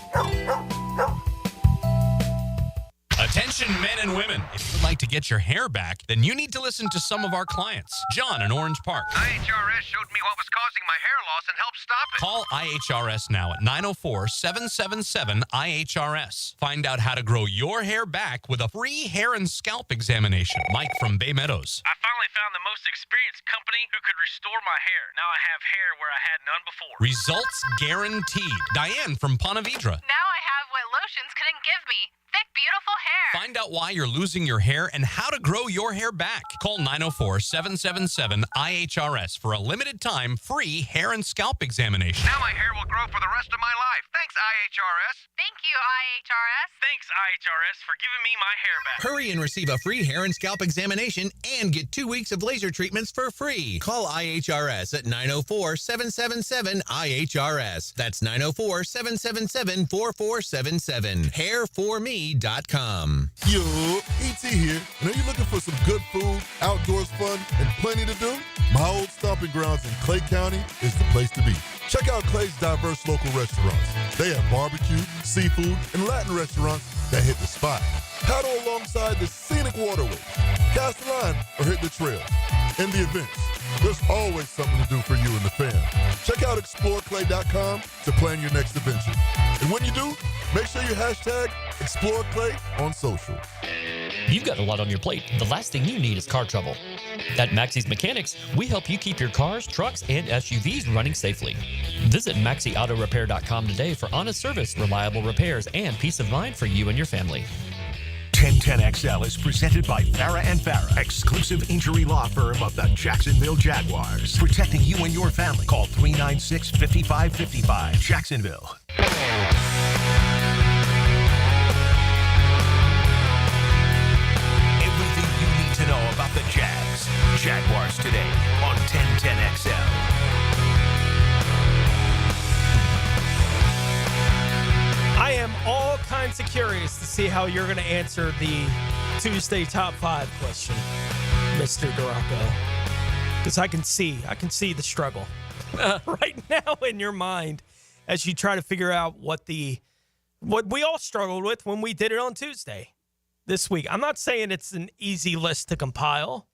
Attention men and women. If you would like to get your hair back, then you need to listen to some of our clients. John in Orange Park. IHRS showed me what was causing my hair loss and helped stop it. Call IHRS now at 904-777-IHRS. Find out how to grow your hair back with a free hair and scalp examination. Mike from Bay Meadows. I finally found the most experienced company who could restore my hair. Now I have hair where I had none before. Results guaranteed. Diane from Ponte Vedra. Now I have what lotions couldn't give me. Thick, beautiful hair. Find out why you're losing your hair and how to grow your hair back. Call 904-777-IHRS for a limited time free hair and scalp examination. Now my hair will grow for the rest of my life. Thanks, IHRS. Thank you, IHRS. Thanks, IHRS, for giving me my hair back. Hurry and receive a free hair and scalp examination and get 2 weeks of laser treatments for free. Call IHRS at 904-777-IHRS. That's 904-777-4477. Hair4me.com. Yo, E.T. here. And are you looking for some good food, outdoors fun, and plenty to do? My old stomping grounds in Clay County is the place to be. Check out Clay's diverse local restaurants. They have barbecue, seafood, and Latin restaurants that hit the spot. Paddle alongside the scenic waterway. Cast a line or hit the trail. And the events. There's always something to do for you and the fam. Check out exploreclay.com to plan your next adventure. And when you do, make sure you hashtag ExploreClay on social. You've got a lot on your plate. The last thing you need is car trouble. At Maxie's Mechanics, we help you keep your cars, trucks, and SUVs running safely. Visit MaxieAutoRepair.com today for honest service, reliable repairs, and peace of mind for you and your family. 1010XL is presented by Farah & Farah, exclusive injury law firm of the Jacksonville Jaguars. Protecting you and your family. Call 396-5555. Jacksonville. Everything you need to know about the Jags. Jaguars Today on 1010XL. I am all kinds honestly curious to see how you're going to answer the Tuesday top 5 question, Mr. Durango. Because I can see the struggle right now in your mind as you try to figure out what we all struggled with when we did it on Tuesday this week. I'm not saying it's an easy list to compile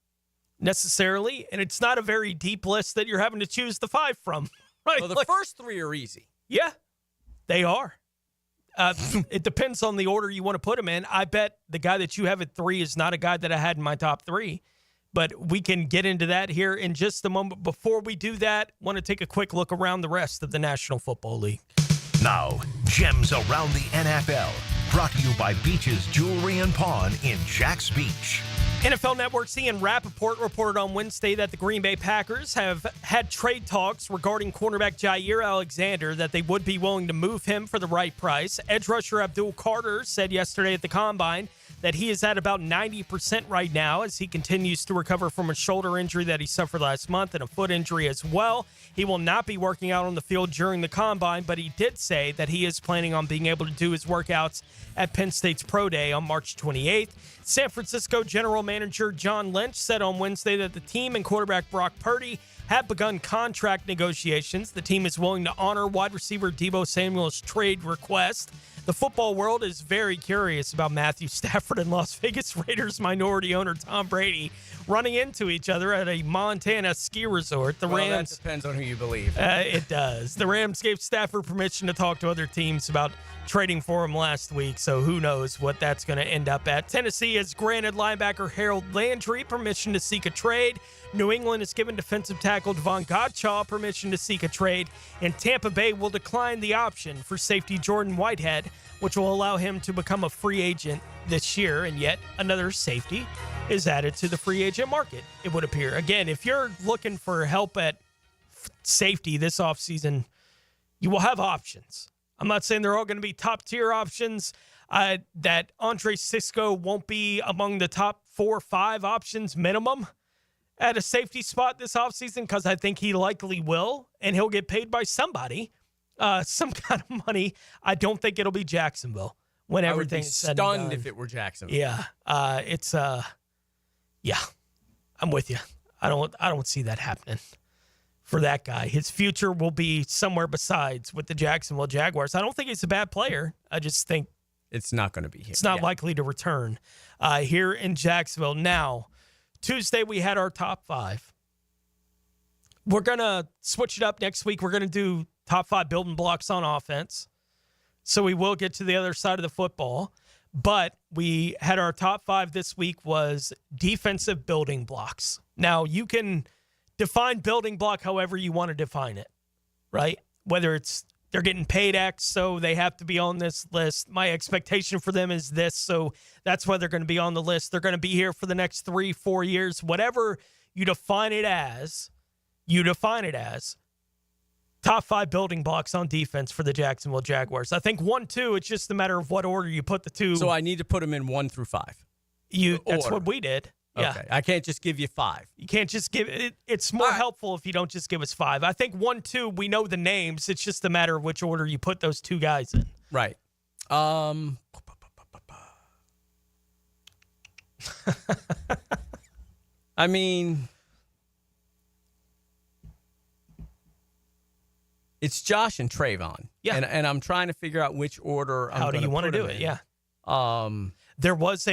necessarily, and it's not a very deep list that you're having to choose the 5 from. Right? Well, the first 3 are easy. Yeah, they are. It depends on the order you want to put them in. I bet the guy that you have at 3 is not a guy that I had in my top 3. But we can get into that here in just a moment. Before we do that, want to take a quick look around the rest of the National Football League. Now, Gems Around the NFL, brought to you by Beach's Jewelry and Pawn in Jax Beach. NFL Network's Ian Rappaport reported on Wednesday that the Green Bay Packers have had trade talks regarding cornerback Jair Alexander, that they would be willing to move him for the right price. Edge rusher Abdul Carter said yesterday at the Combine that he is at about 90% right now as he continues to recover from a shoulder injury that he suffered last month and a foot injury as well. He will not be working out on the field during the Combine, but he did say that he is planning on being able to do his workouts at Penn State's Pro Day on March 28th. San Francisco General Manager John Lynch said on Wednesday that the team and quarterback Brock Purdy have begun contract negotiations. The team is willing to honor wide receiver Deebo Samuel's trade request. The football world is very curious about Matthew Stafford and Las Vegas Raiders minority owner Tom Brady running into each other at a Montana ski resort. The Rams. That depends on who you believe. It does. The Rams gave Stafford permission to talk to other teams about trading for him last week, so who knows what that's going to end up at. Tennessee has granted linebacker Harold Landry permission to seek a trade. New England has given defensive tackle Devon Godchaux permission to seek a trade, and Tampa Bay will decline the option for safety Jordan Whitehead, which will allow him to become a free agent this year, and yet another safety is added to the free agent market, it would appear. Again, if you're looking for help at safety this offseason, you will have options. I'm not saying they're all going to be top-tier options, that Andre Cisco won't be among the top 4 or 5 options minimum at a safety spot this offseason, because I think he likely will, and he'll get paid by somebody, some kind of money. I don't think it'll be Jacksonville when everything's said and done. I would be stunned if it were Jacksonville. Yeah, yeah, I'm with you. I don't see that happening for that guy. His future will be somewhere besides with the Jacksonville Jaguars. I don't think he's a bad player. I just think it's not going to be here. It's not likely to return here in Jacksonville. Now, Tuesday we had our top 5. We're going to switch it up next week. We're going to do top 5 building blocks on offense. So we will get to the other side of the football. But we had our top 5 this week was defensive building blocks. Now, you can define building block however you want to define it, right? Whether it's they're getting paid X, so they have to be on this list. My expectation for them is this, so that's why they're going to be on the list. They're going to be here for the next 3-4 years. Whatever you define it as, top 5 building blocks on defense for the Jacksonville Jaguars. I think 1, 2, it's just a matter of what order you put the 2. So I need to put them in 1 through 5. That's what we did. Yeah. Okay. I can't just give you 5. You can't just give it. It's more helpful if you don't just give us 5. I think 1, 2, we know the names. It's just a matter of which order you put those 2 guys in. Right. I mean, it's Josh and Trayvon. Yeah. And I'm trying to figure out which order I'm going to put them in. How do you want to do it? Yeah. There was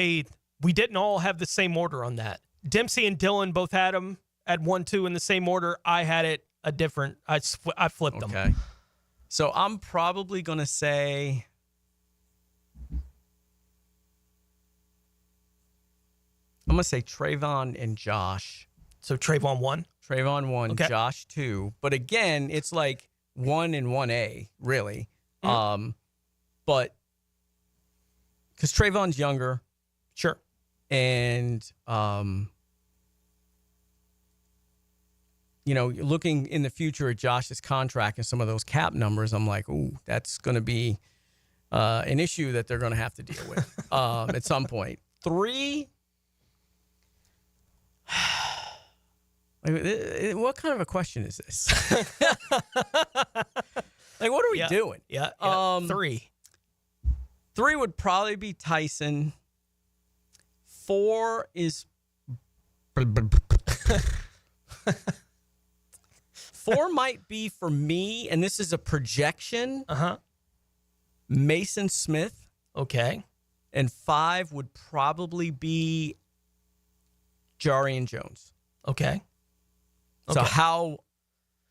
we didn't all have the same order on that. Dempsey and Dylan both had them at 1, 2 in the same order. I had it a different. I flipped them. Okay. So I'm probably going to say Trayvon and Josh. So Trayvon 1? Trayvon 1, okay. Josh 2. But again, it's like 1 and 1A, really. Mm-hmm. But because Trayvon's younger. Sure. And, looking in the future at Josh's contract and some of those cap numbers, I'm like, ooh, that's going to be an issue that they're going to have to deal with at some point. 3, what kind of a question is this? Like, what are we doing? Yeah. 3. 3 would probably be Tyson. 4 is 4 might be for me, and this is a projection. Mason Smith. Okay. And 5 would probably be Jarian Jones. Okay. So how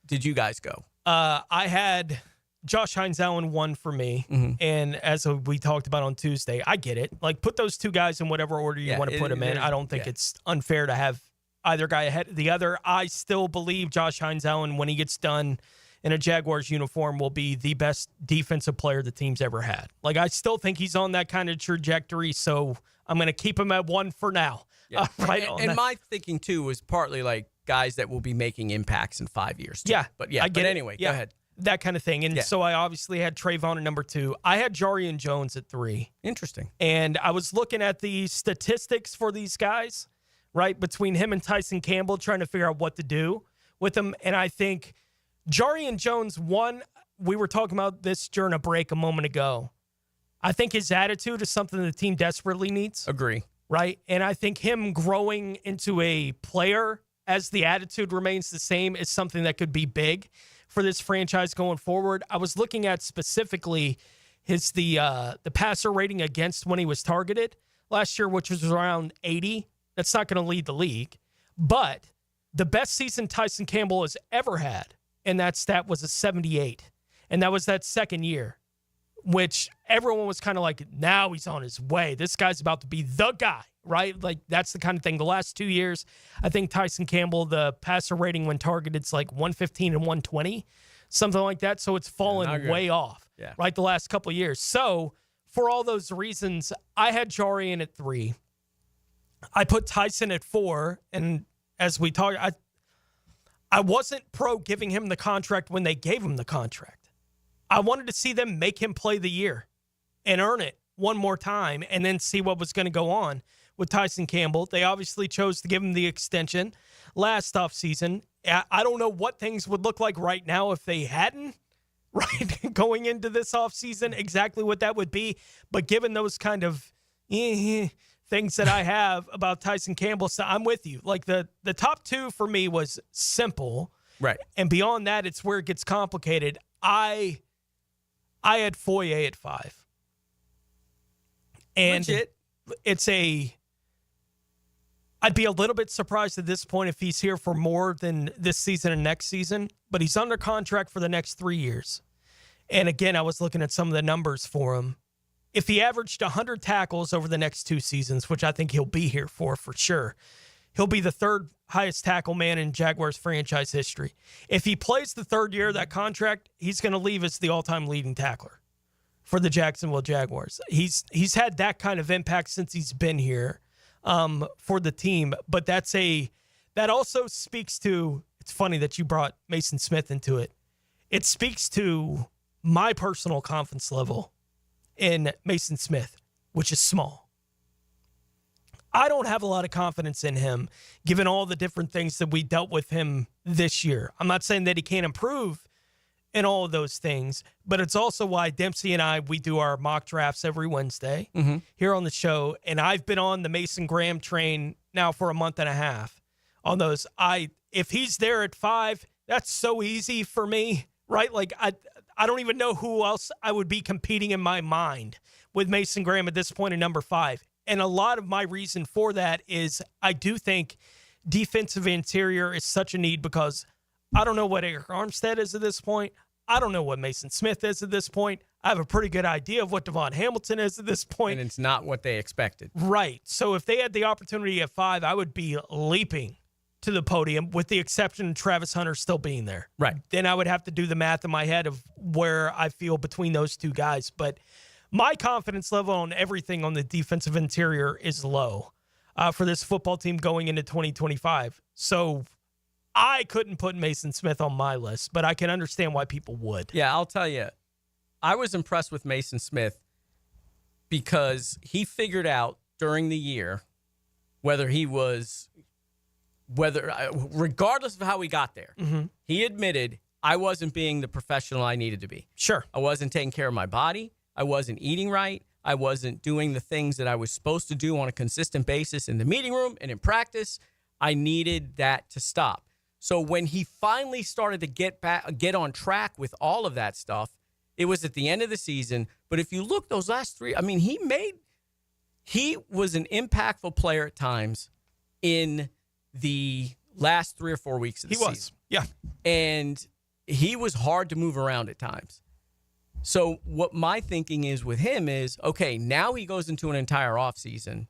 did you guys go? I had Josh Hines-Allen 1 for me. And as we talked about on Tuesday, I get it. Like, put those 2 guys in whatever order you want to put them in. I don't think it's unfair to have either guy ahead of the other. I still believe Josh Hines-Allen, when he gets done in a Jaguars uniform, will be the best defensive player the team's ever had. Like, I still think he's on that kind of trajectory, so I'm going to keep him at 1 for now. Yeah. And my thinking, too, was partly like guys that will be making impacts in 5 years, too. Yeah. But yeah, I get but it. anyway, Yeah. go ahead. That kind of thing. And so I obviously had Trayvon at number 2. I had Jarian Jones at 3. Interesting. And I was looking at the statistics for these guys, right, between him and Tyson Campbell, trying to figure out what to do with them. And I think Jarian Jones, 1, we were talking about this during a break a moment ago. I think his attitude is something the team desperately needs. Agree. Right? And I think him growing into a player as the attitude remains the same is something that could be big for this franchise going forward. I was looking at specifically the passer rating against when he was targeted last year, which was around 80. That's not going to lead the league. But the best season Tyson Campbell has ever had, and that stat was a 78. And that was that second year, which everyone was kind of like, now he's on his way. This guy's about to be the guy, right? Like, that's the kind of thing. The last 2 years, I think Tyson Campbell, the passer rating when targeted, is like 115 and 120, something like that. So it's fallen way off, right, the last couple of years. So for all those reasons, I had Jarian at 3. I put Tyson at 4. And as we talked, I wasn't pro giving him the contract when they gave him the contract. I wanted to see them make him play the year and earn it one more time and then see what was going to go on with Tyson Campbell. They obviously chose to give him the extension last offseason. I don't know what things would look like right now if they hadn't, right, going into this offseason, exactly what that would be. But given those kind of things that I have about Tyson Campbell, so I'm with you. Like, the top 2 for me was simple. Right. And beyond that, it's where it gets complicated. I had Foye at 5. And legit. I'd be a little bit surprised at this point if he's here for more than this season and next season, but he's under contract for the next 3 years. And again, I was looking at some of the numbers for him. If he averaged 100 tackles over the next 2 seasons, which I think he'll be here for sure, he'll be the 3rd highest tackle man in Jaguars franchise history. If he plays the 3rd year of that contract, he's going to leave as the all-time leading tackler for the Jacksonville Jaguars. He's had that kind of impact since he's been here for the team. But that also speaks to, it's funny that you brought Mason Smith into it. It speaks to my personal confidence level in Mason Smith, which is small. I don't have a lot of confidence in him, given all the different things that we dealt with him this year. I'm not saying that he can't improve in all of those things, but it's also why Dempsey and we do our mock drafts every Wednesday here on the show. And I've been on the Mason Graham train now for a month and a half on those. If he's there at 5, that's so easy for me, right? Like, I don't even know who else I would be competing in my mind with Mason Graham at this point in number 5. And a lot of my reason for that is I do think defensive interior is such a need because I don't know what Eric Armstead is at this point. I don't know what Mason Smith is at this point. I have a pretty good idea of what Devon Hamilton is at this point. And it's not what they expected. Right. So if they had the opportunity at 5, I would be leaping to the podium with the exception of Travis Hunter still being there. Right. Then I would have to do the math in my head of where I feel between those 2 guys. But my confidence level on everything on the defensive interior is low for this football team going into 2025. So I couldn't put Mason Smith on my list, but I can understand why people would. Yeah, I'll tell you. I was impressed with Mason Smith because he figured out during the year regardless of how we got there, he admitted I wasn't being the professional I needed to be. Sure. I wasn't taking care of my body. I wasn't eating right. I wasn't doing the things that I was supposed to do on a consistent basis in the meeting room and in practice. I needed that to stop. So when he finally started to get on track with all of that stuff, it was at the end of the season. But if you look those last three, I mean, he was an impactful player at times in the last 3 or 4 weeks of the season. Yeah. And he was hard to move around at times. So what my thinking is with him is, okay, now he goes into an entire offseason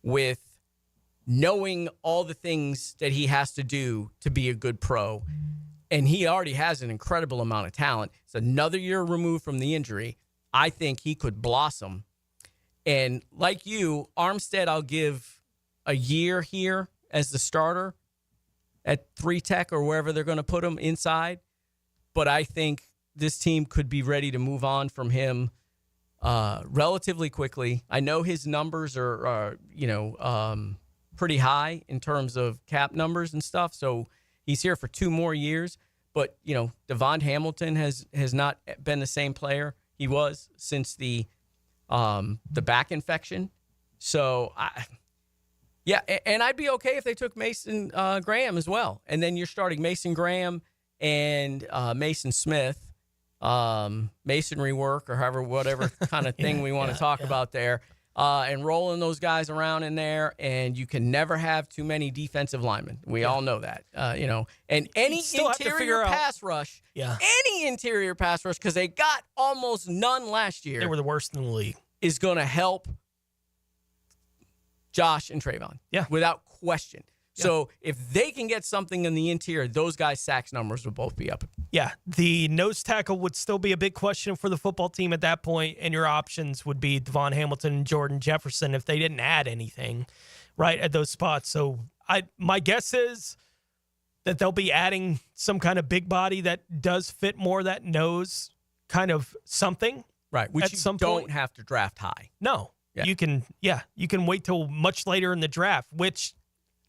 with knowing all the things that he has to do to be a good pro. And he already has an incredible amount of talent. It's another year removed from the injury. I think he could blossom. And like you, Armstead, I'll give a year here as the starter at 3 tech or wherever they're going to put him inside. But I think this team could be ready to move on from him relatively quickly. I know his numbers are pretty high in terms of cap numbers and stuff. So he's here for 2 more years. But, Devon Hamilton has not been the same player he was since the back infection. So, and I'd be okay if they took Mason Graham as well. And then you're starting Mason Graham and Mason Smith, masonry work or whatever kind of thing we want to talk about there, and rolling those guys around in there. And you can never have too many defensive linemen. We all know that, and any interior pass rush, because they got almost none last year. They were the worst in the league. Is going to help Josh and Trayvon. Yeah. Without question. Yeah. So if they can get something in the interior, those guys' sacks numbers will both be up. Yeah. The nose tackle would still be a big question for the football team at that point, and your options would be Devon Hamilton and Jordan Jefferson if they didn't add anything right at those spots. So my guess is that they'll be adding some kind of big body that does fit more that nose kind of something. Right, which you don't have to draft high. No, you can wait till much later in the draft, which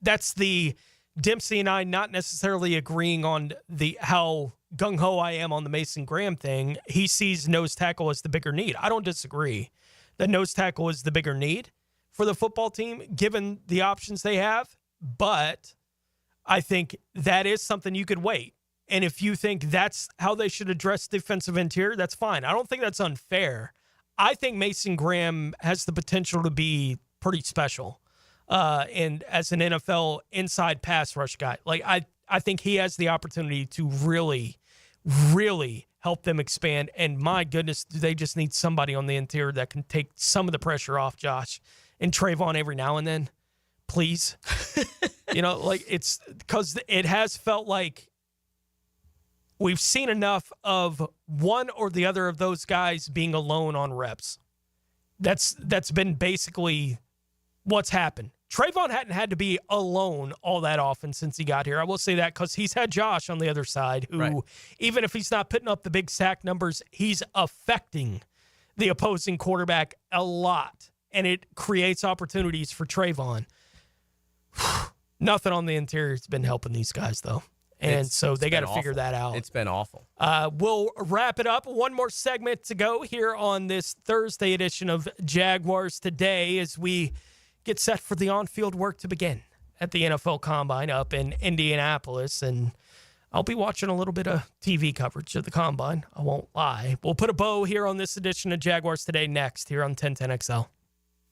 that's the Dempsey and I not necessarily agreeing on how gung-ho I am on the Mason Graham thing. He sees nose tackle as the bigger need. I don't disagree that nose tackle is the bigger need for the football team, given the options they have, but I think that is something you could wait. And if you think that's how they should address defensive interior, that's fine. I don't think that's unfair. I think Mason Graham has the potential to be pretty special. And as an NFL inside pass rush guy, like I think he has the opportunity to really, really help them expand. And my goodness, do they just need somebody on the interior that can take some of the pressure off Josh and Trayvon every now and then, please. It's because it has felt like we've seen enough of one or the other of those guys being alone on reps. That's been basically what's happened. Trayvon hadn't had to be alone all that often since he got here. I will say that because he's had Josh on the other side, who, even if he's not putting up the big sack numbers, he's affecting the opposing quarterback a lot, and it creates opportunities for Trayvon. Nothing on the interior has been helping these guys, though. And so they got to figure that out. It's been awful. We'll wrap it up. One more segment to go here on this Thursday edition of Jaguars Today as we get set for the on-field work to begin at the NFL Combine up in Indianapolis. And I'll be watching a little bit of TV coverage of the Combine. I won't lie. We'll put a bow here on this edition of Jaguars Today next here on 1010XL.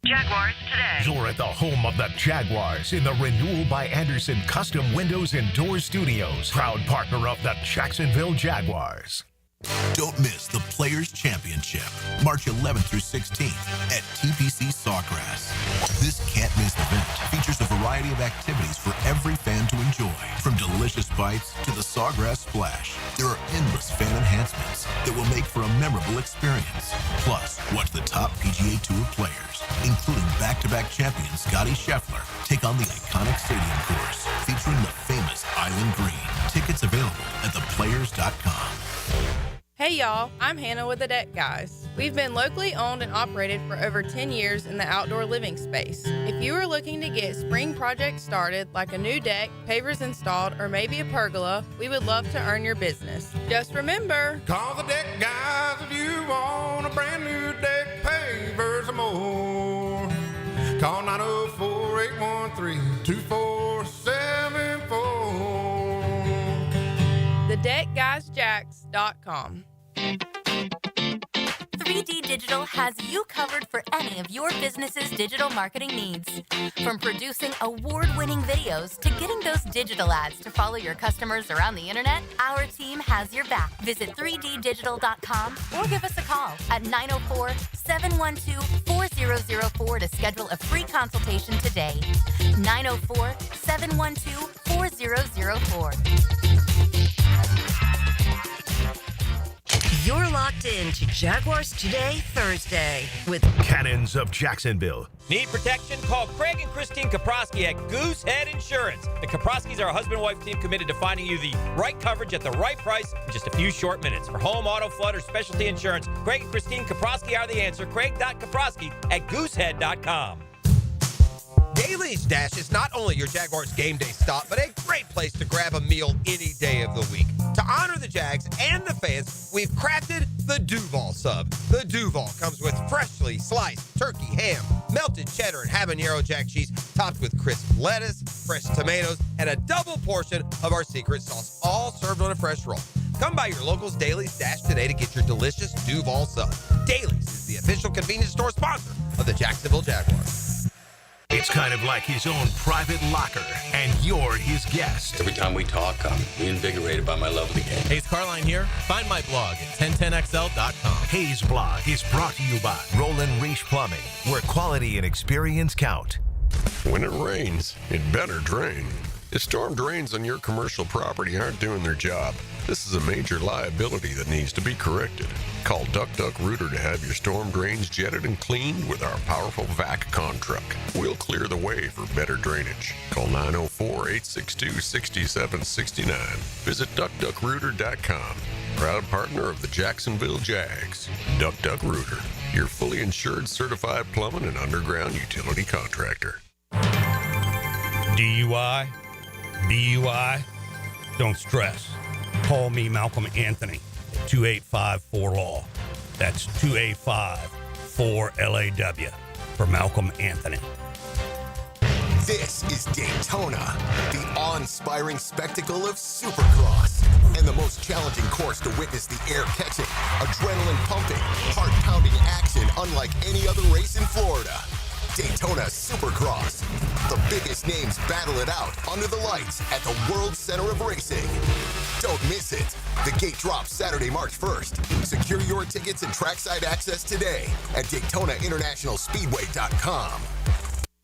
Jaguars Today. You're at the home of the Jaguars in the Renewal by Anderson Custom Windows and Doors Studios. Proud partner of the Jacksonville Jaguars. Don't miss the Players' Championship, March 11th through 16th at TPC Sawgrass. This can't-miss event features a variety of activities for every fan to enjoy, from delicious bites to the Sawgrass Splash. There are endless fan enhancements that will make for a memorable experience. Plus, watch the top PGA Tour players, including back-to-back champion Scotty Scheffler, take on the iconic stadium course featuring the famous Island Green. Tickets available at theplayers.com. Hey y'all, I'm Hannah with the Deck Guys. We've been locally owned and operated for over 10 years in the outdoor living space. If you are looking to get spring projects started, like a new deck, pavers installed, or maybe a pergola, we would love to earn your business. Just remember, call the Deck Guys if you want a brand new deck, paver, Call 904-813-2474. TheDeckGuysJacks.com. 3D Digital has you covered for any of your business's digital marketing needs. From producing award-winning videos to getting those digital ads to follow your customers around the internet, our team has your back. Visit 3ddigital.com or give us a call at 904-712-4004 to schedule a free consultation today. 904-712-4004. You're locked in to Jaguars Today Thursday with Cannons of Jacksonville. Need protection? Call Craig and Christine Kaprosky at Goosehead Insurance. The Kaproskys are a husband-wife team committed to finding you the right coverage at the right price in just a few short minutes. For home, auto, flood, or specialty insurance, Craig and Christine Kaprosky are the answer. Craig.Kaprosky at goosehead.com. Daly's Dash is not only your Jaguars game day stop, but a great place to grab a meal any day of the week. To honor the Jags and the fans, we've crafted the Duval sub. The Duval comes with freshly sliced turkey, ham, melted cheddar, and habanero jack cheese, topped with crisp lettuce, fresh tomatoes, and a double portion of our secret sauce, all served on a fresh roll. Come by your local's Daly's Dash today to get your delicious Duval sub. Daly's is the official convenience store sponsor of the Jacksonville Jaguars. It's kind of like his own private locker, and you're his guest. Every time we talk, I'm reinvigorated by my love of the game. Hayes Carline here. Find my blog at 1010xl.com. Hayes Blog is brought to you by Roland Reach Plumbing, where quality and experience count. When it rains, it better drain. If storm drains on your commercial property aren't doing their job, this is a major liability that needs to be corrected. Call Duck Duck Rooter to have your storm drains jetted and cleaned with our powerful vac con truck. We'll clear the way for better drainage. Call 904-862-6769. Visit DuckDuckRooter.com. Proud partner of the Jacksonville Jags. Duck Duck Rooter, your fully insured certified plumbing and underground utility contractor. DUI? BUI? Don't stress. Call me Malcolm Anthony at 285-4LAW. That's 285-4LAW for Malcolm Anthony. This is Daytona, the awe-inspiring spectacle of Supercross, and the most challenging course to witness the air-catching, adrenaline-pumping, heart-pounding action unlike any other race in Florida. Daytona Supercross. The biggest names battle it out under the lights at the World Center of Racing. Don't miss it. The gate drops Saturday, March 1st. Secure your tickets and trackside access today at DaytonaInternationalSpeedway.com.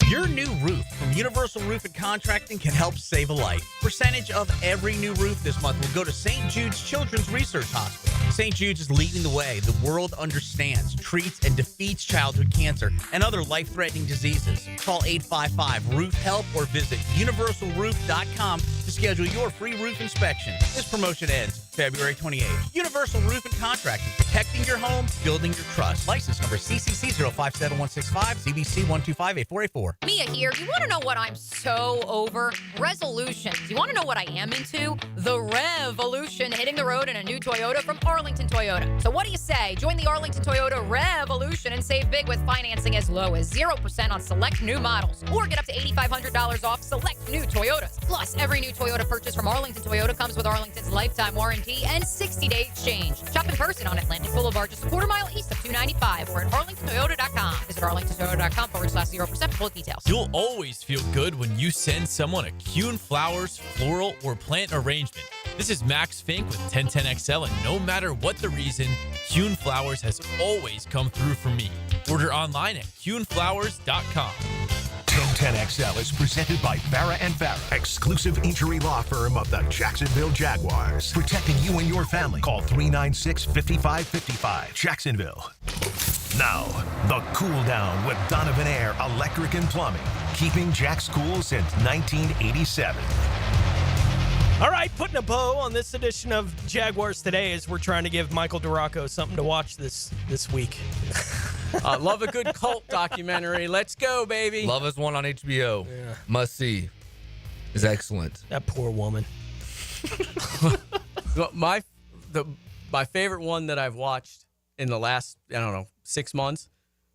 Your new roof from Universal Roof and Contracting can help save a life. Percentage of every new roof this month will go to St. Jude's Children's Research Hospital. St. Jude's is leading the way. The world understands, treats, and defeats childhood cancer and other life-threatening diseases. Call 855-ROOF-HELP or visit universalroof.com to schedule your free roof inspection. This promotion ends February 28th. Universal Roof and Contracting, protecting your home, building your trust. License number CCC 057165, CBC 1258484. Mia here. Do you want to know what I'm so over? Resolutions. You want to know what I am into? The revolution hitting the road in a new Toyota from Arlington Toyota. So what do you say? Join the Arlington Toyota Revolution and save big with financing as low as 0% on select new models. Or get up to $8,500 off select new Toyotas. Plus, every new Toyota purchase from Arlington Toyota comes with Arlington's lifetime warranty and 60-day exchange. Shop in person on Atlantic Boulevard, just a quarter mile east of 295 or at arlingtontoyota.com. Visit arlingtontoyota.com/0% for full details. You'll always feel good when you send someone a Kuhn Flowers, floral, or plant arrangement. This is Max Fink with 1010XL, and no matter what the reason, Kuhn Flowers has always come through for me. Order online at kuhnflowers.com. 1010XL is presented by Farah & Farah, exclusive injury law firm of the Jacksonville Jaguars. Protecting you and your family. Call 396-5555. Jacksonville. Now, the cool down with Donovan Air Electric and Plumbing. Keeping Jack's cool since 1987. All right, putting a bow on this edition of Jaguars Today as we're trying to give Michael Duraco something to watch this week. Love a good cult documentary. Let's go, baby. Love is one on HBO. Yeah. Must see. Is excellent. That poor woman. My favorite one that I've watched in the last, 6 months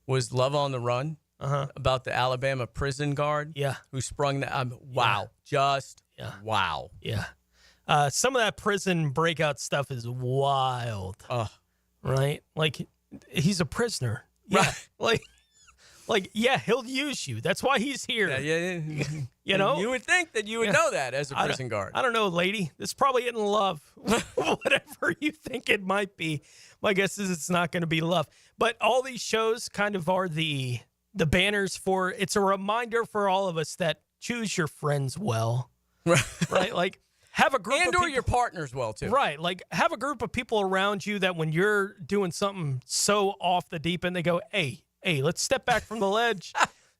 was Love on the Run. about the Alabama prison guard. Yeah. Who sprung that. Wow. Just wow. Yeah. Some of that prison breakout stuff is wild. Right? Like, he's a prisoner. Yeah. Right. Like, yeah, he'll use you. That's why he's here. Yeah. You know? You would think that you would know that as a prison guard. I don't know, lady. This probably isn't love. Whatever you think it might be. My guess is it's not going to be love. But all these shows kind of are the banners for, it's a reminder for all of us that choose your friends well. Right? Like, have a group and of or people, your partners well, too. Right. Like, have a group of people around you that when you're doing something so off the deep end, they go, hey, let's step back from the ledge.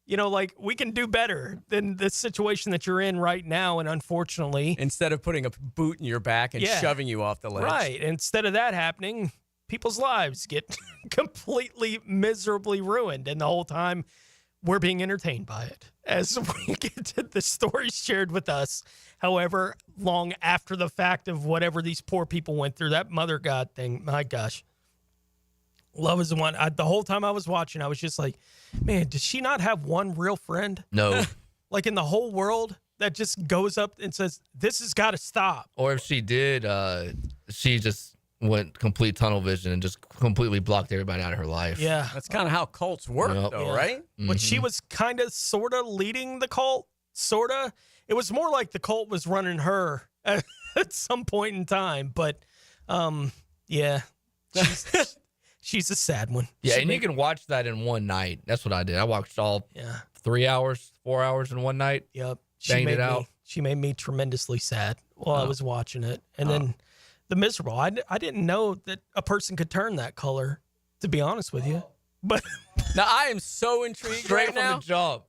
Like, we can do better than the situation that you're in right now. And unfortunately, instead of putting a boot in your back and shoving you off the ledge. Right. Instead of that happening, people's lives get completely miserably ruined. And the whole time we're being entertained by it as we get to the stories shared with us. However, long after the fact of whatever these poor people went through, that mother God thing, my gosh. Love is the one. The whole time I was watching, I was just like, man, does she not have one real friend? No. Like in the whole world that just goes up and says, this has got to stop. Or if she did, she just went complete tunnel vision and just completely blocked everybody out of her life. Yeah. That's kind of how cults work, though, right? But she was kind of sort of leading the cult, sort of. It was more like the cult was running her at some point in time. But, yeah. She's a sad one. Yeah, and you can watch that in one night. That's what I did. I watched all 3 hours, 4 hours in one night. Yep. Banged it out. She made me tremendously sad while I was watching it. And then the miserable. I didn't know that a person could turn that color, to be honest with you. But now I am so intrigued straight right now. from the jump.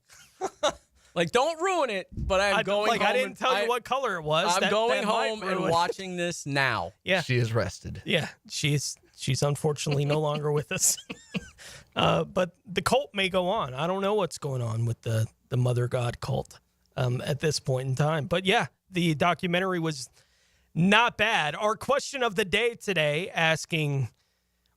Like, don't ruin it, but I'm going home. I didn't tell you what color it was. I'm going home and watching this now. Yeah. She is rested. Yeah, she's unfortunately no longer with us. But the cult may go on. I don't know what's going on with the Mother God cult at this point in time. But yeah, the documentary was not bad. Our question of the day today, asking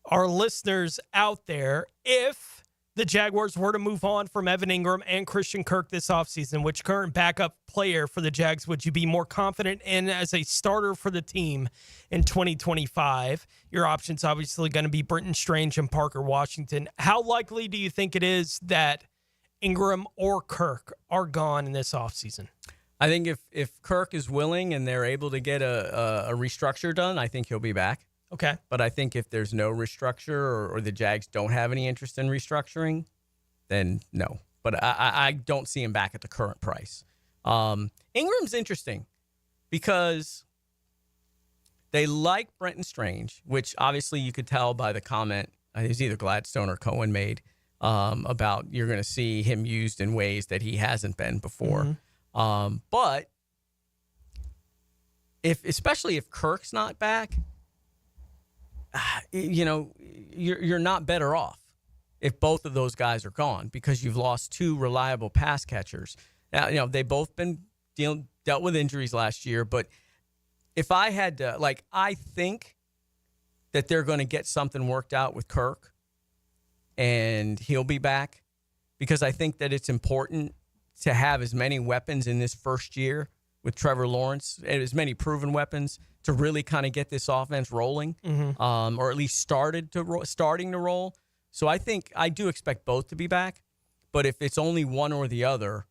our listeners out there, if the Jaguars were to move on from Evan Engram and Christian Kirk this offseason, which current backup player for the Jags would you be more confident in as a starter for the team in 2025? Your options obviously going to be Brenton Strange and Parker Washington. How likely do you think it is that Engram or Kirk are gone in this offseason? I think if Kirk is willing and they're able to get a restructure done, I think he'll be back. Okay. But I think if there's no restructure or the Jags don't have any interest in restructuring, then no. But I don't see him back at the current price. Ingram's interesting because they like Brenton Strange, which obviously you could tell by the comment, it was either Gladstone or Cohen made, about you're going to see him used in ways that he hasn't been before. But especially if Kirk's not back, you're not better off if both of those guys are gone because you've lost two reliable pass catchers. Now, they both been dealt with injuries last year, but if I had to, I think that they're going to get something worked out with Kirk and he'll be back because I think that it's important to have as many weapons in this first year with Trevor Lawrence, as many proven weapons to really kind of get this offense rolling, or at least starting to roll. So I do expect both to be back, but if it's only one or the other,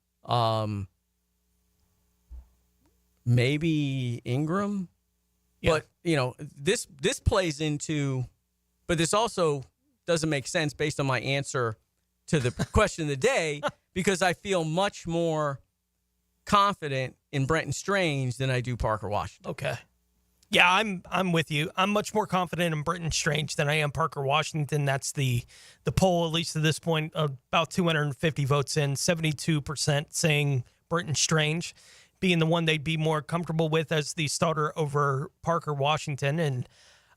maybe Engram. Yeah. But this plays into, but this also doesn't make sense based on my answer to the question of the day because I feel much more confident in Brenton Strange than I do Parker Washington. Okay. Yeah, I'm with you. I'm much more confident in Brenton Strange than I am Parker Washington. That's the poll, at least to this point, about 250 votes in, 72% saying Brenton Strange being the one they'd be more comfortable with as the starter over Parker Washington, and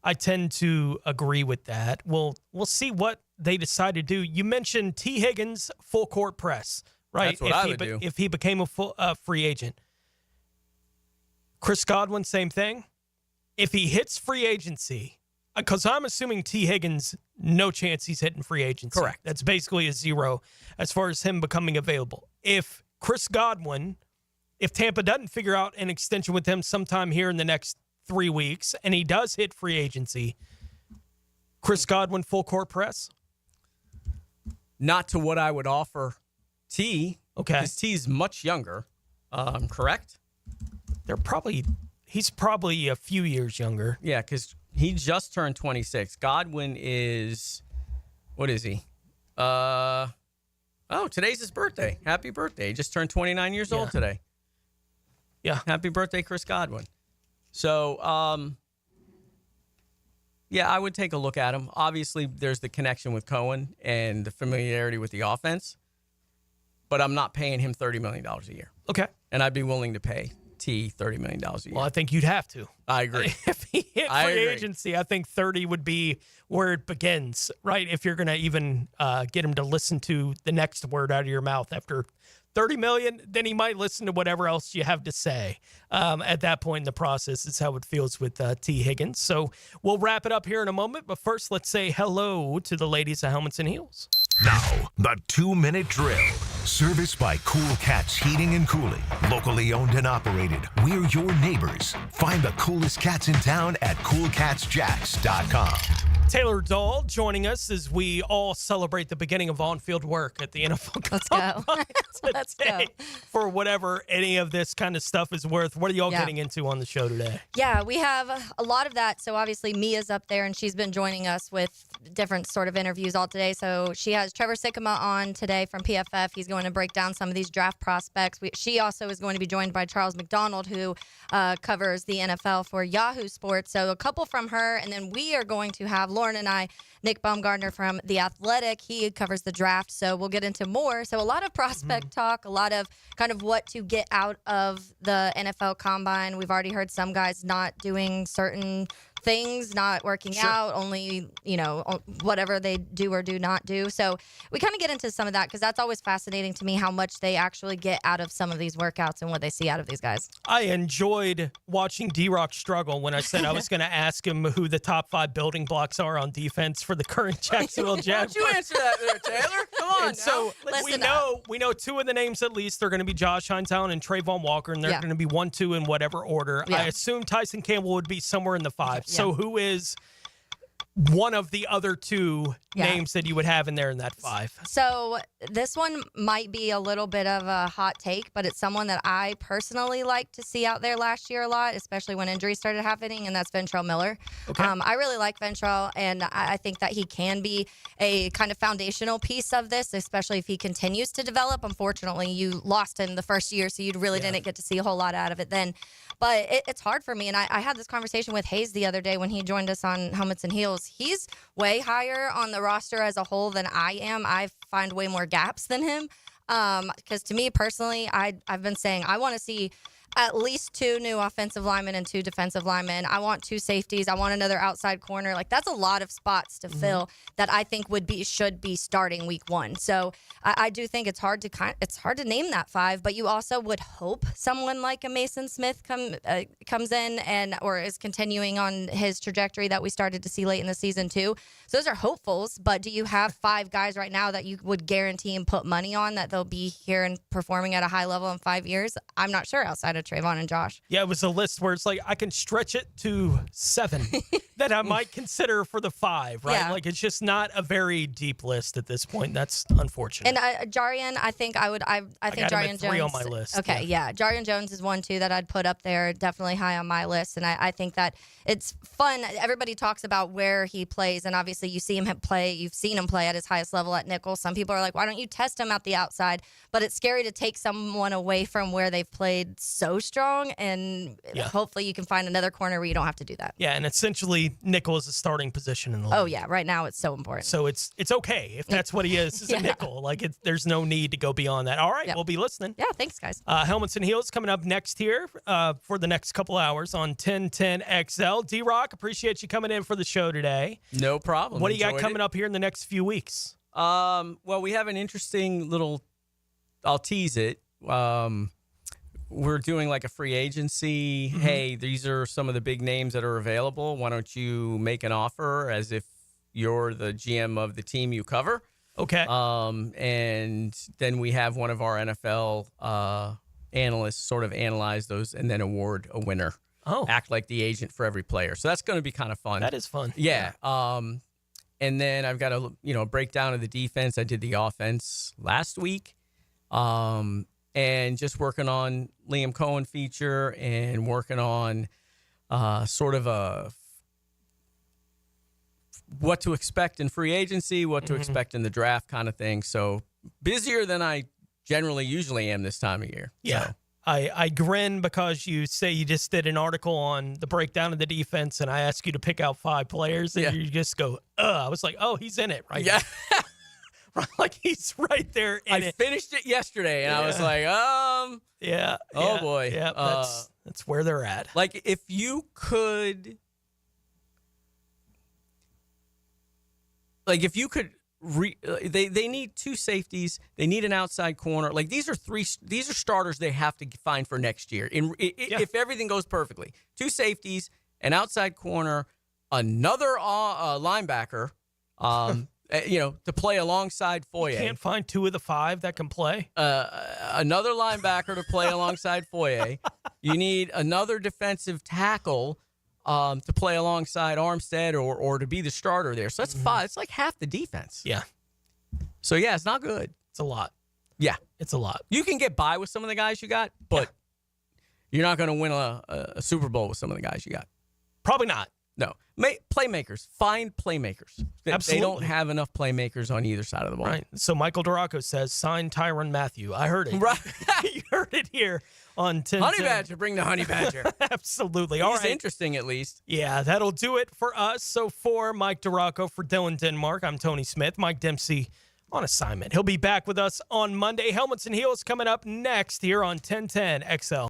I tend to agree with that. We'll see what they decide to do. You mentioned T. Higgins full court press, right? That's what I would do. If he became a full free agent. Chris Godwin, same thing. If he hits free agency, Because I'm assuming T. Higgins, no chance he's hitting free agency. Correct. That's basically a zero as far as him becoming available. If Chris Godwin, if Tampa doesn't figure out an extension with him sometime here in the next 3 weeks, and he does hit free agency, Chris Godwin full court press? Not to what I would offer T. Okay. Because T's much younger. Correct? He's probably a few years younger. Yeah, because he just turned 26. Godwin is, what is he? Today's his birthday. Happy birthday. He just turned 29 years old today. Yeah. Happy birthday, Chris Godwin. So, I would take a look at him. Obviously, there's the connection with Cohen and the familiarity with the offense, but I'm not paying him $30 million a year. Okay. And I'd be willing to pay T $30 million a year. Well, I think you'd have to. I agree. If he hit free agency, I think 30 would be where it begins, right? If you're going to even get him to listen to the next word out of your mouth after 30 million, then he might listen to whatever else you have to say. At that point in the process is how it feels with T. Higgins. So we'll wrap it up here in a moment. But first, let's say hello to the ladies of Helmets and Heels. Now, the 2-minute drill. Serviced by Cool Cats Heating and Cooling. Locally owned and operated. We're your neighbors. Find the coolest cats in town at coolcatsjacks.com. Taylor Dahl joining us as we all celebrate the beginning of on-field work at the NFL. Let's go. Let's go. For whatever any of this kind of stuff is worth. What are y'all getting into on the show today? Yeah, we have a lot of that. So obviously Mia's up there, and she's been joining us with different sort of interviews all today. So she has Trevor Sikkema on today from PFF. He's going to break down some of these draft prospects. She also is going to be joined by Charles McDonald, who covers the NFL for Yahoo Sports. So a couple from her, and then we are going to have Lauren and I, Nick Baumgardner from The Athletic. He covers the draft, so we'll get into more. So a lot of prospect talk, a lot of kind of what to get out of the NFL Combine. We've already heard some guys not doing certain things, not working out, only, whatever they do or do not do. So we kind of get into some of that because that's always fascinating to me, how much they actually get out of some of these workouts and what they see out of these guys. I enjoyed watching D-Rock struggle when I said I was going to ask him who the top 5 building blocks are on defense for the current Jacksonville Jaguars. Why don't you answer that there, Taylor? Come on. And so we know 2 of the names at least. They're going to be Josh Hinestown and Trayvon Walker, and they're going to be 1, 2 in whatever order. I assume Tyson Campbell would be somewhere in the 5. So who is one of the other 2 names that you would have in there in that 5? So this one might be a little bit of a hot take, but it's someone that I personally liked to see out there last year a lot, especially when injuries started happening, and that's Ventrell Miller. Okay. I really like Ventrell, and I think that he can be a kind of foundational piece of this, especially if he continues to develop. Unfortunately, you lost him the first year, so you really didn't get to see a whole lot out of it then. But it's hard for me, and I had this conversation with Hayes the other day when he joined us on Helmets and Heels. He's way higher on the roster as a whole than I am. I find way more gaps than him. Because to me personally, I've been saying I want to see at least 2 new offensive linemen and 2 defensive linemen. I want 2 safeties. I want another outside corner. Like, that's a lot of spots to fill that I think should be starting week 1. So I do think it's hard to name that 5, but you also would hope someone like a Mason Smith comes in or is continuing on his trajectory that we started to see late in the season too. So those are hopefuls, but do you have 5 guys right now that you would guarantee and put money on that they'll be here and performing at a high level in 5 years? I'm not sure, outside of Trayvon and Josh. Yeah, it was a list where it's like I can stretch it to 7 that I might consider for the 5, right? Yeah. Like, it's just not a very deep list at this point. That's unfortunate. And Jarian, I think Jarian Jones. 3 on my list. Okay, yeah. Jarian Jones is one too that I'd put up there, definitely high on my list. And I think that it's fun. Everybody talks about where he plays, and obviously you see him play. You've seen him play at his highest level at nickel. Some people are like, why don't you test him at the outside? But it's scary to take someone away from where they've played so strong, and hopefully you can find another corner where you don't have to do that. Yeah, and essentially nickel is a starting position in the league. Oh yeah, right now it's so important. So it's okay if that's what he is a nickel. Like, there's no need to go beyond that. All right, we'll be listening. Yeah, thanks guys. Helmets and Heels coming up next here for the next couple hours on 1010 XL. D-Rock, appreciate you coming in for the show today. No problem. What do you got coming up here in the next few weeks? Well, we have an interesting little, I'll tease it. we're doing like a free agency. Mm-hmm. Hey, these are some of the big names that are available. Why don't you make an offer as if you're the GM of the team you cover? Okay. And then we have one of our NFL analysts sort of analyze those and then award a winner. Oh. Act like the agent for every player. So that's going to be kind of fun. That is fun. Yeah. And then I've got a breakdown of the defense. I did the offense last week. And just working on Liam Cohen feature and working on sort of a what to expect in free agency, what to expect in the draft kind of thing. So busier than I usually am this time of year. Yeah. So. I grin because you say you just did an article on the breakdown of the defense, and I ask you to pick out 5 players, and you just go, I was like, oh, he's in it, right? Yeah. Like he's right there in it. I finished it yesterday, and I was like, yeah. Oh, boy. Yeah, that's where they're at. Like, if you could... they need 2 safeties. They need an outside corner. Like these are starters they have to find for next year. If everything goes perfectly, 2 safeties, an outside corner, another linebacker, to play alongside Foye. You can't find 2 of the 5 that can play. Another linebacker to play alongside Foye. You need another defensive tackle. To play alongside Armstead or to be the starter there. So that's 5. It's like half the defense. Yeah. So, yeah, it's not good. It's a lot. Yeah. It's a lot. You can get by with some of the guys you got, but you're not going to win a Super Bowl with some of the guys you got. Probably not. No. Playmakers. Find playmakers. Absolutely. They don't have enough playmakers on either side of the ball. Right. So Michael Duraco says, sign Tyrann Mathieu. I heard it. Right. You heard it here on 10. Honey Badger. Bring the Honey Badger. Absolutely. He's All right. interesting, at least. Yeah, that'll do it for us. So for Mike Duraco, for Dylan Denmark, I'm Tony Smith. Mike Dempsey on assignment. He'll be back with us on Monday. Helmets and Heels coming up next here on 1010 XL.